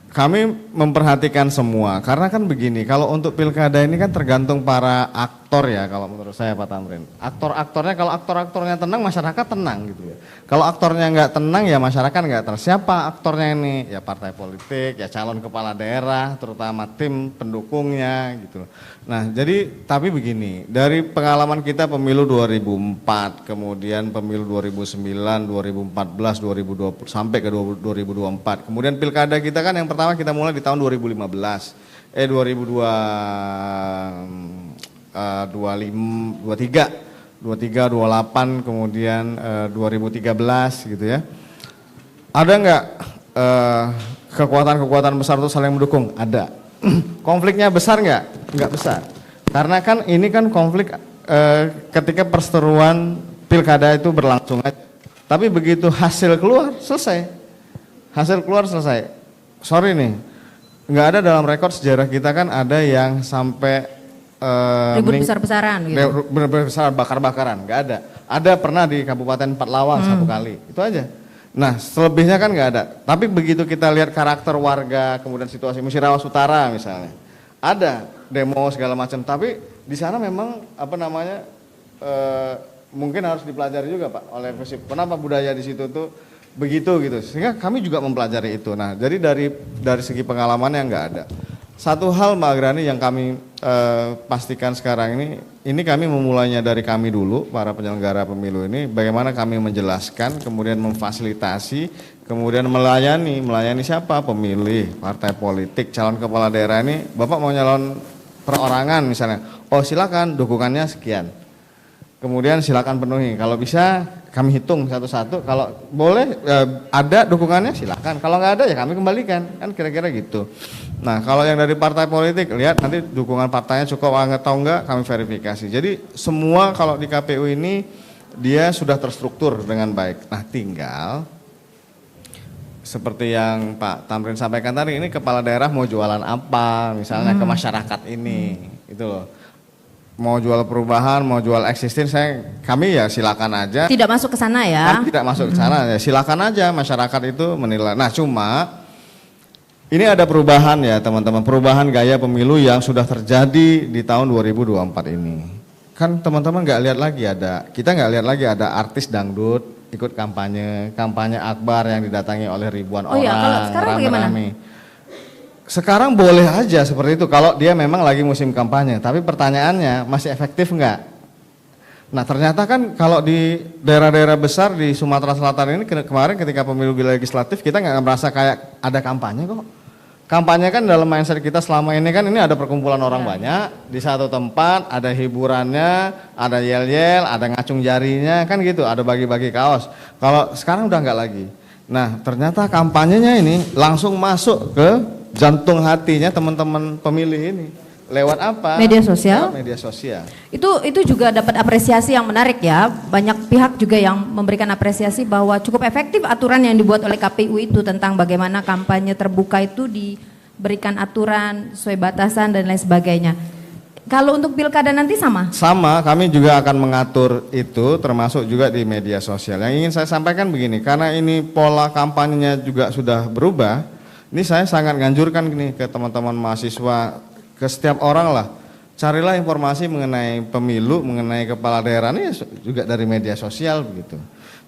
Kami memperhatikan semua, karena kan begini, kalau untuk pilkada ini kan tergantung para aktor ya, kalau menurut saya Pak Tamrin. Aktor-aktornya, kalau aktor-aktornya tenang, masyarakat tenang gitu ya. Kalau aktornya nggak tenang ya masyarakat nggak tenang. Siapa aktornya ini? Ya partai politik, ya calon kepala daerah, terutama tim pendukungnya gitu. Nah jadi, tapi begini, dari pengalaman kita pemilu 2004, kemudian pemilu 2009, 2014, 2020, sampai ke 2024. Kemudian pilkada kita kan yang pertama kita mulai di tahun 2015, 23, 28, kemudian 2013 gitu ya. Ada nggak kekuatan-kekuatan besar itu saling mendukung? Ada. Konfliknya besar nggak? Nggak besar. Karena kan ini kan konflik ketika perseteruan pilkada itu berlangsung aja. Tapi begitu hasil keluar, selesai. Hasil keluar selesai. Sorry nih, nggak ada dalam rekor sejarah kita kan ada yang sampai ribut besar-besaran gitu. Besar bakar-bakaran, nggak ada. Ada pernah di Kabupaten Patlawan satu kali, itu aja. Nah selebihnya kan nggak ada. Tapi begitu kita lihat karakter warga, kemudian situasi Musirawas Utara misalnya, ada demo segala macam. Tapi di sana memang apa namanya mungkin harus dipelajari juga Pak oleh FESIP. Kenapa budaya di situ tuh begitu gitu? Sehingga kami juga mempelajari itu. Nah jadi dari segi pengalamannya nggak ada. Satu hal Mbak Agrani yang kami pastikan sekarang ini kami memulainya dari kami dulu, para penyelenggara pemilu ini, bagaimana kami menjelaskan, kemudian memfasilitasi, kemudian melayani siapa? Pemilih, partai politik, calon kepala daerah ini, Bapak mau nyalon perorangan misalnya, oh silakan dukungannya sekian. Kemudian silakan penuhi, kalau bisa kami hitung satu-satu, kalau boleh ada dukungannya silakan, kalau nggak ada ya kami kembalikan, kan kira-kira gitu. Nah kalau yang dari partai politik, lihat nanti dukungan partainya cukup atau enggak, kami verifikasi. Jadi semua kalau di KPU ini dia sudah terstruktur dengan baik. Nah tinggal seperti yang Pak Tamrin sampaikan tadi, ini kepala daerah mau jualan apa misalnya ke masyarakat ini, itu loh. Mau jual perubahan, mau jual existing, kami ya silakan aja. Tidak masuk ke sana ya? Kan tidak masuk ke sana, ya silakan aja masyarakat itu menilai. Nah cuma ini ada perubahan ya teman-teman, perubahan gaya pemilu yang sudah terjadi di tahun 2024 ini. Kan teman-teman kita nggak lihat lagi ada artis dangdut ikut kampanye akbar yang didatangi oleh ribuan orang. Ya, kalau sekarang bagaimana? Sekarang boleh aja seperti itu kalau dia memang lagi musim kampanye, tapi pertanyaannya masih efektif nggak? Nah ternyata kan kalau di daerah-daerah besar di Sumatera Selatan ini kemarin ketika pemilu legislatif kita nggak merasa kayak ada kampanye kok. Kampanye kan dalam mindset kita selama ini kan ini ada perkumpulan orang banyak di satu tempat, ada hiburannya, ada yel-yel, ada ngacung jarinya kan gitu, ada bagi-bagi kaos. Kalau sekarang udah nggak lagi. Nah ternyata kampanyenya ini langsung masuk ke jantung hatinya teman-teman pemilih ini. Lewat apa? Media sosial. Lewat media sosial. Itu juga dapat apresiasi yang menarik ya. Banyak pihak juga yang memberikan apresiasi bahwa cukup efektif aturan yang dibuat oleh KPU itu tentang bagaimana kampanye terbuka itu diberikan aturan sesuai batasan dan lain sebagainya. Kalau untuk pilkada nanti sama? Sama, kami juga akan mengatur itu termasuk juga di media sosial. Yang ingin saya sampaikan begini, karena ini pola kampanyenya juga sudah berubah. Ini saya sangat nganjurkan gini ke teman-teman mahasiswa, ke setiap orang lah, carilah informasi mengenai pemilu, mengenai kepala daerah ini juga dari media sosial begitu.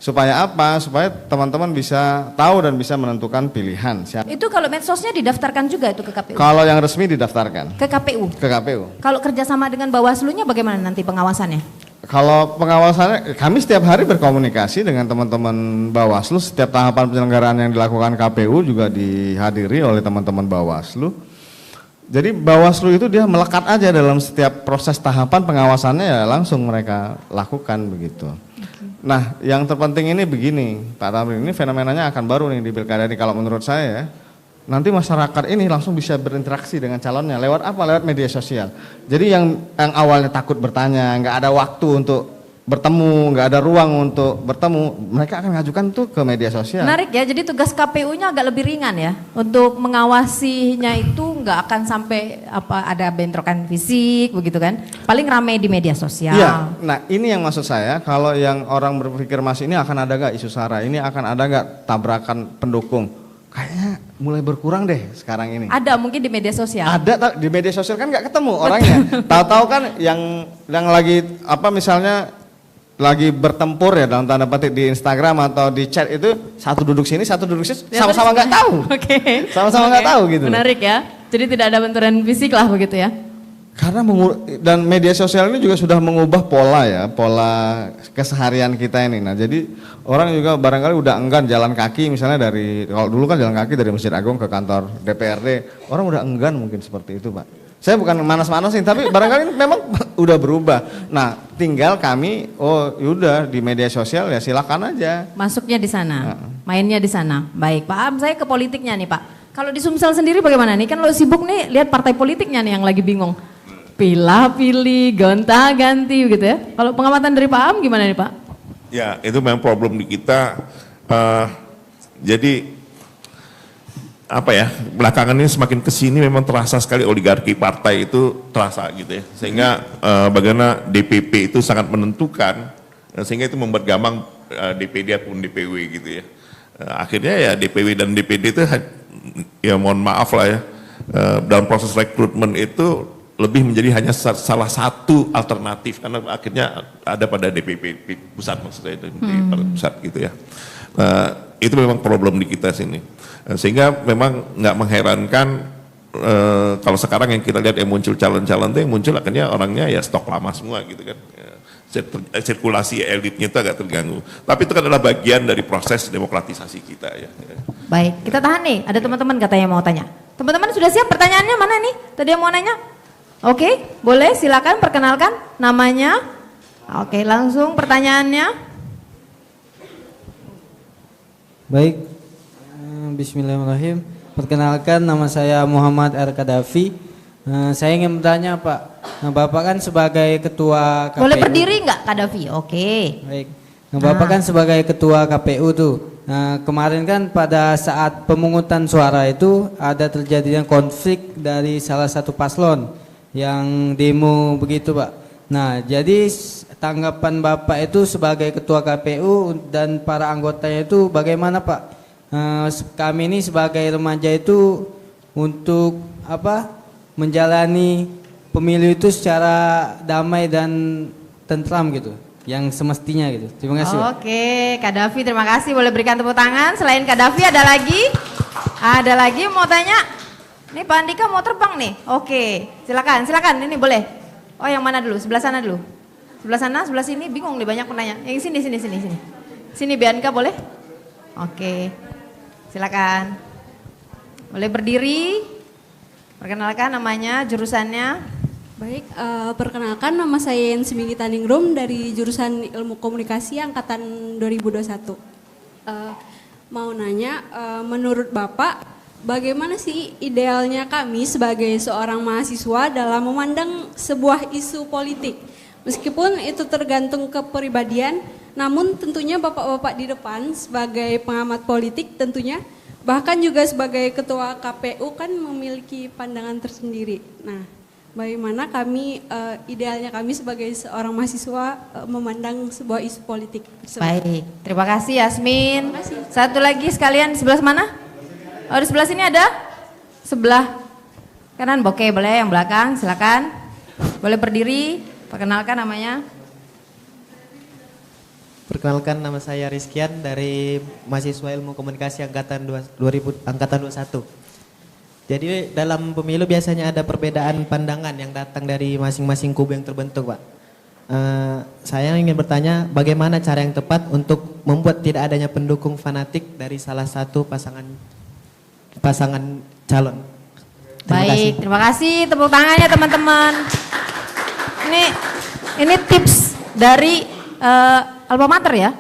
Supaya apa? Supaya teman-teman bisa tahu dan bisa menentukan pilihan. Itu kalau medsosnya didaftarkan juga itu ke KPU? Kalau yang resmi didaftarkan. Ke KPU? Ke KPU. Kalau kerjasama dengan Bawaslu-nya bagaimana nanti pengawasannya? Kalau pengawasannya, kami setiap hari berkomunikasi dengan teman-teman Bawaslu, setiap tahapan penyelenggaraan yang dilakukan KPU juga dihadiri oleh teman-teman Bawaslu. Jadi Bawaslu itu dia melekat aja dalam setiap proses tahapan pengawasannya ya langsung mereka lakukan begitu. Nah yang terpenting ini begini Pak Tamrin, ini fenomenanya akan baru nih di pilkada ini kalau menurut saya ya. Nanti masyarakat ini langsung bisa berinteraksi dengan calonnya lewat apa? Lewat media sosial. Jadi yang awalnya takut bertanya, nggak ada waktu untuk bertemu, nggak ada ruang untuk bertemu, mereka akan ngajukan tuh ke media sosial. Menarik ya, jadi tugas KPU-nya agak lebih ringan ya. Untuk mengawasinya itu nggak akan sampai ada bentrokan fisik begitu kan. Paling ramai di media sosial. Iya, nah ini yang maksud saya, kalau yang orang berpikir Mas ini akan ada gak isu SARA, ini akan ada gak tabrakan pendukung. Kayaknya mulai berkurang deh sekarang ini. Ada mungkin di media sosial. Ada di media sosial kan nggak ketemu orangnya. Tahu-tahu kan yang lagi misalnya lagi bertempur ya dalam tanda petik di Instagram atau di chat itu satu duduk sini satu duduk sini sama-sama nggak tahu. Oke. Sama-sama nggak tahu gitu. Menarik ya. Jadi tidak ada benturan fisik lah begitu ya. Karena dan media sosial ini juga sudah mengubah pola keseharian kita ini. Nah, jadi orang juga barangkali udah enggan jalan kaki misalnya kalau dulu kan jalan kaki dari Masjid Agung ke kantor DPRD, orang udah enggan mungkin seperti itu, Pak. Saya bukan manas-manasin, tapi barangkali memang udah berubah. Nah, tinggal kami, yaudah di media sosial ya silakan aja. Masuknya di sana, mainnya di sana. Baik, Pak Am, saya ke politiknya nih Pak. Kalau di Sumsel sendiri bagaimana nih? Kan lo sibuk nih, lihat partai politiknya nih yang lagi bingung. Pilih, gonta-ganti gitu ya. Kalau pengamatan dari Pak Am gimana nih Pak? Ya, itu memang problem di kita. Jadi belakangan ini semakin kesini memang terasa sekali oligarki partai itu terasa gitu ya, sehingga bagaimana DPP itu sangat menentukan, sehingga itu membuat gampang DPD ataupun DPW gitu ya. Akhirnya ya DPW dan DPD itu ya mohon maaf lah ya, dalam proses rekrutmen itu lebih menjadi hanya salah satu alternatif, karena akhirnya ada pada DPP pusat, maksudnya itu di pusat gitu ya. Itu memang problem di kita sini. Sehingga memang nggak mengherankan kalau sekarang yang kita lihat yang muncul calon-calon itu yang muncul akhirnya orangnya ya stok lama semua gitu kan. Sirkulasi elitnya itu agak terganggu. Tapi itu kan adalah bagian dari proses demokratisasi kita ya. Baik, kita tahan nih. Ada teman-teman katanya mau tanya. Teman-teman sudah siap pertanyaannya mana nih? Tadi yang mau nanya? Oke, boleh silakan perkenalkan namanya. Oke, langsung pertanyaannya. Baik, bismillahirrahmanirrahim. Perkenalkan, nama saya Muhammad R. Kadafi. Saya ingin bertanya Pak, Bapak kan sebagai ketua KPU. Boleh berdiri nggak Kadafi? Oke. Baik, Bapak kan sebagai ketua KPU tuh. Kemarin kan pada saat pemungutan suara itu ada terjadinya konflik dari salah satu paslon yang demo begitu Pak. Nah, jadi tanggapan Bapak itu sebagai ketua KPU dan para anggotanya itu bagaimana Pak? Kami ini sebagai remaja itu untuk menjalani pemilu itu secara damai dan tentram gitu, yang semestinya gitu. Terima kasih Pak. Oke, Kadafi terima kasih, boleh berikan tepuk tangan. Selain Kadafi ada lagi? Ada lagi mau tanya? Nih Pak Andika mau terbang nih. Oke, silakan ini boleh. Oh yang mana dulu? Sebelah sana dulu. Sebelah sana, sebelah sini bingung nih banyak penanya. Yang sini. Sini Bianca boleh? Oke. Silakan. Boleh berdiri. Perkenalkan namanya, jurusannya. Baik, perkenalkan nama saya Yensmigi Taningrum dari jurusan Ilmu Komunikasi angkatan 2021. Mau nanya, menurut Bapak, bagaimana sih idealnya kami sebagai seorang mahasiswa dalam memandang sebuah isu politik? Meskipun itu tergantung kepribadian, namun tentunya Bapak-bapak di depan sebagai pengamat politik tentunya, bahkan juga sebagai ketua KPU kan memiliki pandangan tersendiri. Nah, bagaimana idealnya kami sebagai seorang mahasiswa memandang sebuah isu politik tersebut? Baik, terima kasih Yasmin. Terima kasih. Satu lagi sekalian, sebelah mana? Oh di sebelah sini ada? Sebelah kanan, oke boleh yang belakang silakan. Boleh berdiri, perkenalkan namanya. Perkenalkan nama saya Rizkian dari mahasiswa Ilmu Komunikasi angkatan 21. Jadi dalam pemilu biasanya ada perbedaan pandangan yang datang dari masing-masing kubu yang terbentuk Pak. Saya ingin bertanya bagaimana cara yang tepat untuk membuat tidak adanya pendukung fanatik dari salah satu pasangan calon. Baik, terima kasih tepuk tangannya teman-teman. Ini tips dari alma mater ya.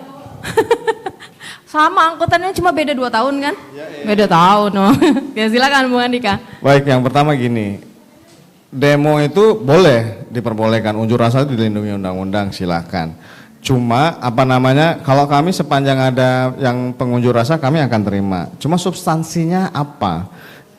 Sama angkutannya cuma beda 2 tahun kan? Beda tahun. Ya silakan Bu Andika. Baik, yang pertama gini. Demo itu boleh diperbolehkan, unjuk rasa itu dilindungi undang-undang, silakan. Cuma kalau kami sepanjang ada yang pengunjuk rasa kami akan terima. Cuma substansinya apa?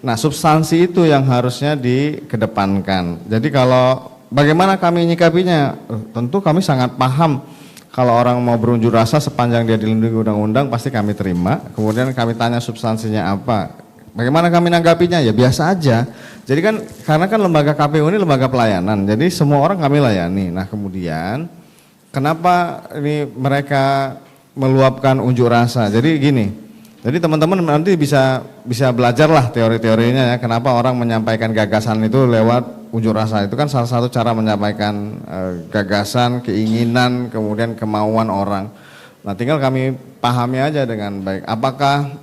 Nah, substansi itu yang harusnya dikedepankan. Jadi kalau bagaimana kami nyikapinya? Tentu kami sangat paham kalau orang mau berunjuk rasa sepanjang dia dilindungi undang-undang pasti kami terima. Kemudian kami tanya substansinya apa. Bagaimana kami nanggapinya? Ya biasa aja. Jadi kan karena kan lembaga KPU ini lembaga pelayanan. Jadi semua orang kami layani. Nah, kemudian kenapa ini mereka meluapkan unjuk rasa? Jadi gini, jadi teman-teman nanti bisa belajar lah teori-teorinya ya, kenapa orang menyampaikan gagasan itu lewat unjuk rasa. Itu kan salah satu cara menyampaikan gagasan, keinginan, kemudian kemauan orang. Nah, tinggal kami pahami aja dengan baik. Apakah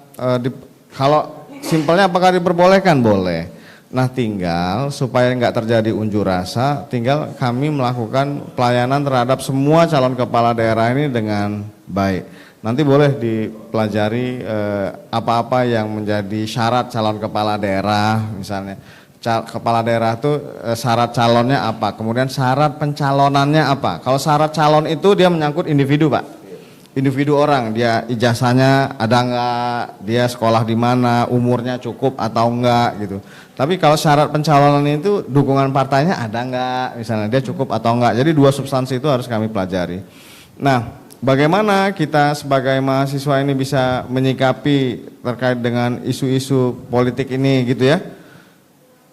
kalau simpelnya apakah diperbolehkan? Boleh. Nah, tinggal supaya nggak terjadi unjuk rasa, tinggal kami melakukan pelayanan terhadap semua calon kepala daerah ini dengan baik. Nanti boleh dipelajari apa-apa yang menjadi syarat calon kepala daerah, misalnya kepala daerah itu syarat calonnya apa, kemudian syarat pencalonannya apa. Kalau syarat calon itu dia menyangkut individu, Pak. Individu orang, dia ijazahnya ada enggak, dia sekolah di mana, umurnya cukup atau enggak gitu. Tapi kalau syarat pencalonan itu dukungan partainya ada enggak, misalnya dia cukup atau enggak. Jadi dua substansi itu harus kami pelajari. Nah, bagaimana kita sebagai mahasiswa ini bisa menyikapi terkait dengan isu-isu politik ini gitu ya.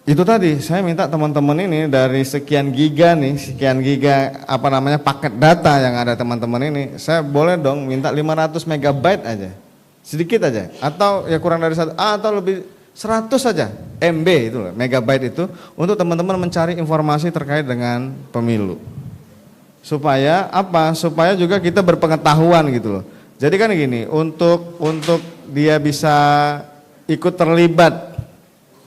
Itu tadi saya minta teman-teman ini dari sekian giga paket data yang ada teman-teman ini, saya boleh dong minta 500 megabyte aja, sedikit aja, atau ya kurang dari atau lebih 100 saja MB itu loh, megabyte itu untuk teman-teman mencari informasi terkait dengan pemilu. Supaya apa? Supaya juga kita berpengetahuan gitu loh. Jadi kan gini, untuk dia bisa ikut terlibat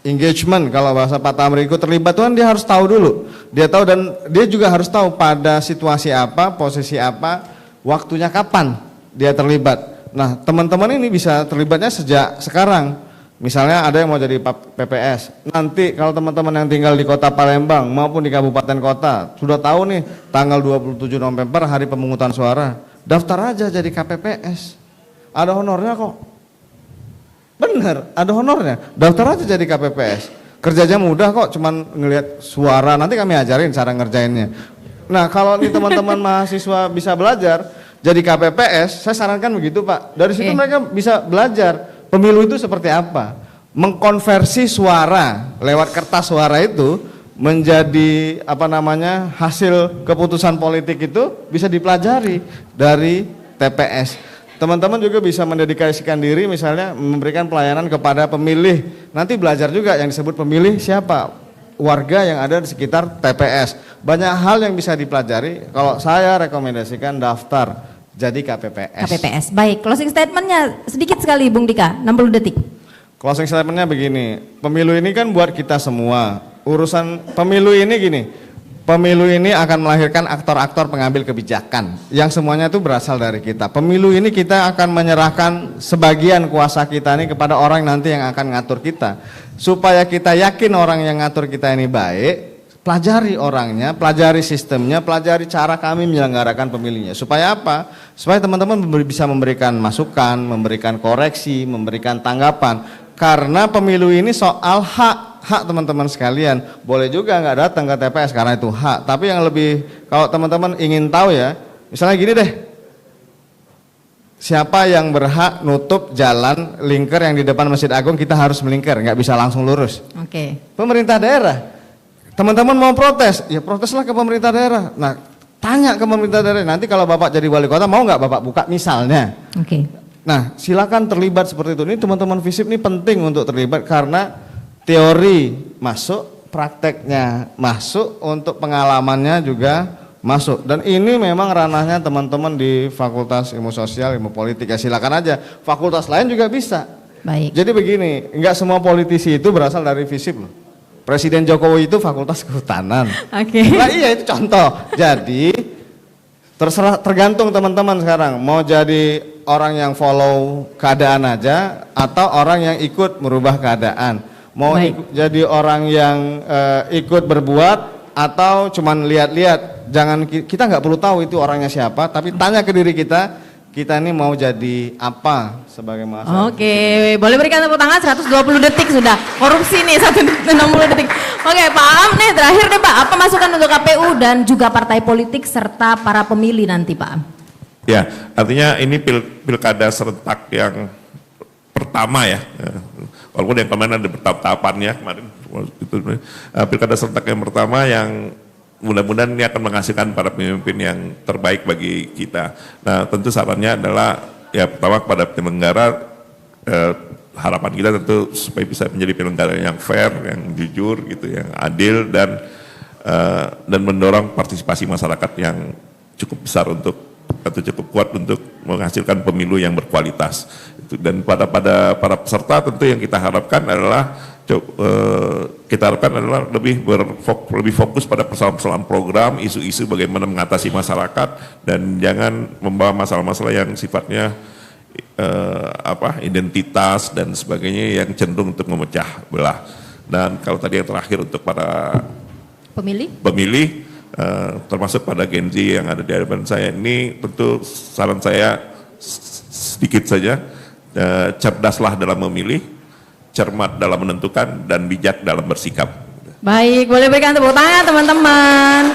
engagement, kalau bahasa Pak Tamri, ikut terlibat tuh kan dia harus tahu dulu. Dia tahu dan dia juga harus tahu pada situasi apa, posisi apa, waktunya kapan dia terlibat. Nah, teman-teman ini bisa terlibatnya sejak sekarang. Misalnya ada yang mau jadi PPS. Nanti kalau teman-teman yang tinggal di Kota Palembang maupun di kabupaten kota sudah tahu nih tanggal 27 November hari pemungutan suara, daftar aja jadi KPPS. Ada honornya kok. Bener, ada honornya. Daftar aja jadi KPPS. Kerjanya mudah kok, cuman ngelihat suara. Nanti kami ajarin cara ngerjainnya. Nah, kalau nih teman-teman mahasiswa bisa belajar jadi KPPS, saya sarankan begitu, Pak. Dari situ mereka bisa belajar pemilu itu seperti apa. Mengkonversi suara lewat kertas suara itu menjadi hasil keputusan politik itu bisa dipelajari dari TPS. Teman-teman juga bisa mendedikasikan diri misalnya memberikan pelayanan kepada pemilih. Nanti belajar juga yang disebut pemilih siapa? Warga yang ada di sekitar TPS. Banyak hal yang bisa dipelajari. Kalau saya rekomendasikan daftar jadi KPPS. KPPS. Baik, closing statementnya sedikit sekali Bung Dika, 60 detik. Closing statementnya begini, pemilu ini kan buat kita semua. Urusan pemilu ini gini, pemilu ini akan melahirkan aktor-aktor pengambil kebijakan yang semuanya itu berasal dari kita. Pemilu ini kita akan menyerahkan sebagian kuasa kita ini kepada orang nanti yang akan ngatur kita. Supaya kita yakin orang yang ngatur kita ini baik, pelajari orangnya, pelajari sistemnya, pelajari cara kami menyelenggarakan pemilunya. Supaya apa? Supaya teman-teman bisa memberikan masukan, memberikan koreksi, memberikan tanggapan. Karena pemilu ini soal hak teman-teman sekalian. Boleh juga nggak datang ke TPS karena itu hak. Tapi yang lebih, kalau teman-teman ingin tahu ya, misalnya gini deh, siapa yang berhak nutup jalan lingkar yang di depan Masjid Agung, kita harus melingkar, nggak bisa langsung lurus. Oke. Pemerintah daerah. Teman-teman mau protes, ya proteslah ke pemerintah daerah. Nah, tanya ke pemerintah daerah. Nanti kalau Bapak jadi wali kota, mau nggak Bapak buka misalnya? Oke. Nah, silakan terlibat seperti itu. Ini teman-teman FISIP ini penting untuk terlibat karena teori masuk, prakteknya masuk, untuk pengalamannya juga masuk. Dan ini memang ranahnya teman-teman di Fakultas Ilmu Sosial, Ilmu Politik. Ya silakan aja. Fakultas lain juga bisa. Baik. Jadi begini, enggak semua politisi itu berasal dari FISIP loh. Presiden Jokowi itu Fakultas Kehutanan. Oke. Nah, iya itu contoh. Jadi tergantung teman-teman sekarang mau jadi orang yang follow keadaan aja atau orang yang ikut merubah keadaan. Mau jadi orang yang ikut berbuat atau cuman lihat-lihat. jangan kita nggak perlu tahu itu orangnya siapa, tapi tanya ke diri kita ini mau jadi apa sebagai mahasiswa. Oke, boleh berikan tepuk tangan 120 detik sudah. Korupsi nih 160 detik. Oke, Pak Am nih terakhir deh Pak, apa masukan untuk KPU dan juga partai politik serta para pemilih nanti Pak Am? Ya, artinya ini pilkada serentak yang pertama ya. Walaupun yang kemarin ada bertahap-tahapannya kemarin itu pilkada serentak yang pertama yang mudah-mudahan ini akan menghasilkan para pemimpin yang terbaik bagi kita. Nah, tentu sarannya adalah ya pertama kepada penyelenggara harapan kita tentu supaya bisa menjadi penyelenggara yang fair, yang jujur gitu, yang adil dan mendorong partisipasi masyarakat yang cukup besar atau cukup kuat untuk menghasilkan pemilu yang berkualitas. Dan pada para peserta tentu yang kita harapkan adalah lebih fokus pada persoalan-persoalan program, isu-isu bagaimana mengatasi masyarakat dan jangan membawa masalah-masalah yang sifatnya identitas dan sebagainya yang cenderung untuk memecah belah. Dan kalau tadi yang terakhir untuk para pemilih termasuk pada Gen Z yang ada di hadapan saya ini, tentu saran saya sedikit saja, cerdaslah dalam memilih, cermat dalam menentukan, dan bijak dalam bersikap. Baik, boleh berikan tepuk tangan teman-teman.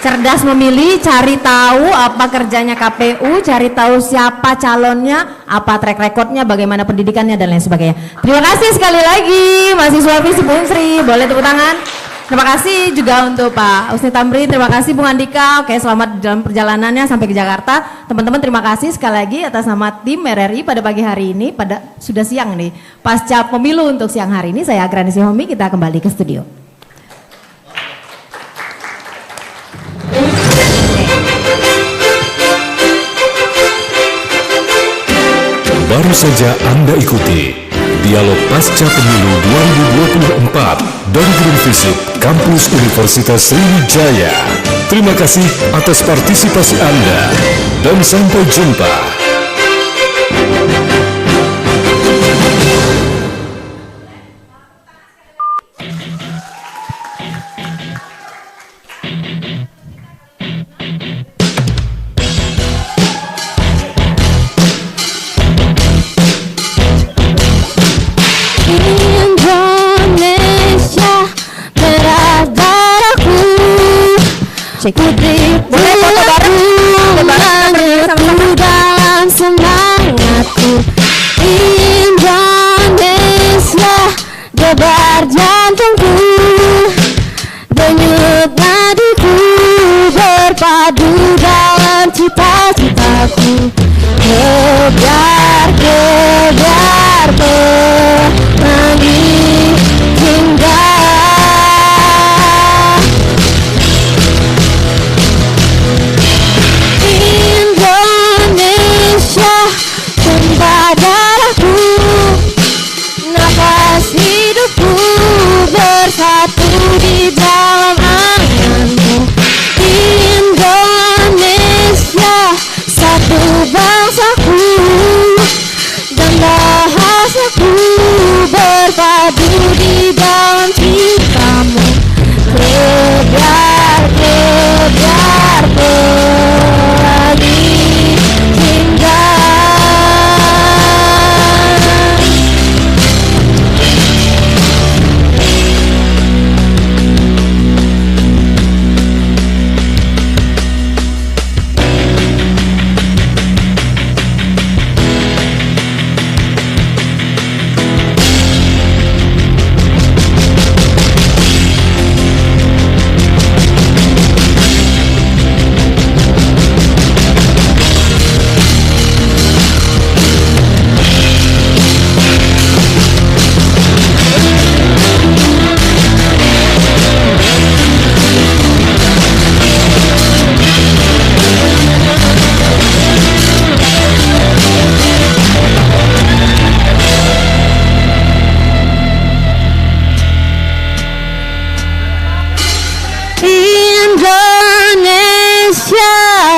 Cerdas memilih, cari tahu apa kerjanya KPU, cari tahu siapa calonnya, apa track recordnya, bagaimana pendidikannya dan lain sebagainya. Terima kasih sekali lagi mahasiswa Visi Bu Unsri, boleh tepuk tangan. Terima kasih juga untuk Pak Husni Tamrin, terima kasih Bung Andika, oke selamat dalam perjalanannya sampai ke Jakarta. Teman-teman terima kasih sekali lagi atas nama tim RRI pada pagi hari ini, sudah siang nih, pasca pemilu untuk siang hari ini, saya Agrani Sihomi, kita kembali ke studio. Baru saja Anda ikuti Dialog Pasca Pemilu 2024 dari Gedung Visip Kampus Universitas Sriwijaya. Terima kasih atas partisipasi Anda dan sampai jumpa. Putri boleh foto bareng dalam semangatku. Indonesia debar jantungku, denyut nadiku berpadu dalam cita-citaku. Kejar pelangi hingga darahku, nafas hidupku bersatu di dalam anganmu. Indonesia satu bangsaku dan bahasaku berpadu di dalam cintamu. Kejar pelangi hingga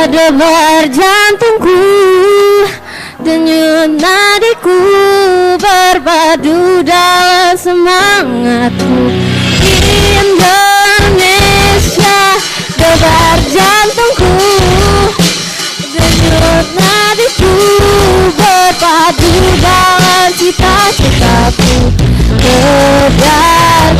debar jantungku, denyut nadiku berpadu dalam semangatku. Indonesia debar jantungku, denyut nadiku berpadu dengan cita-citaku. Berdari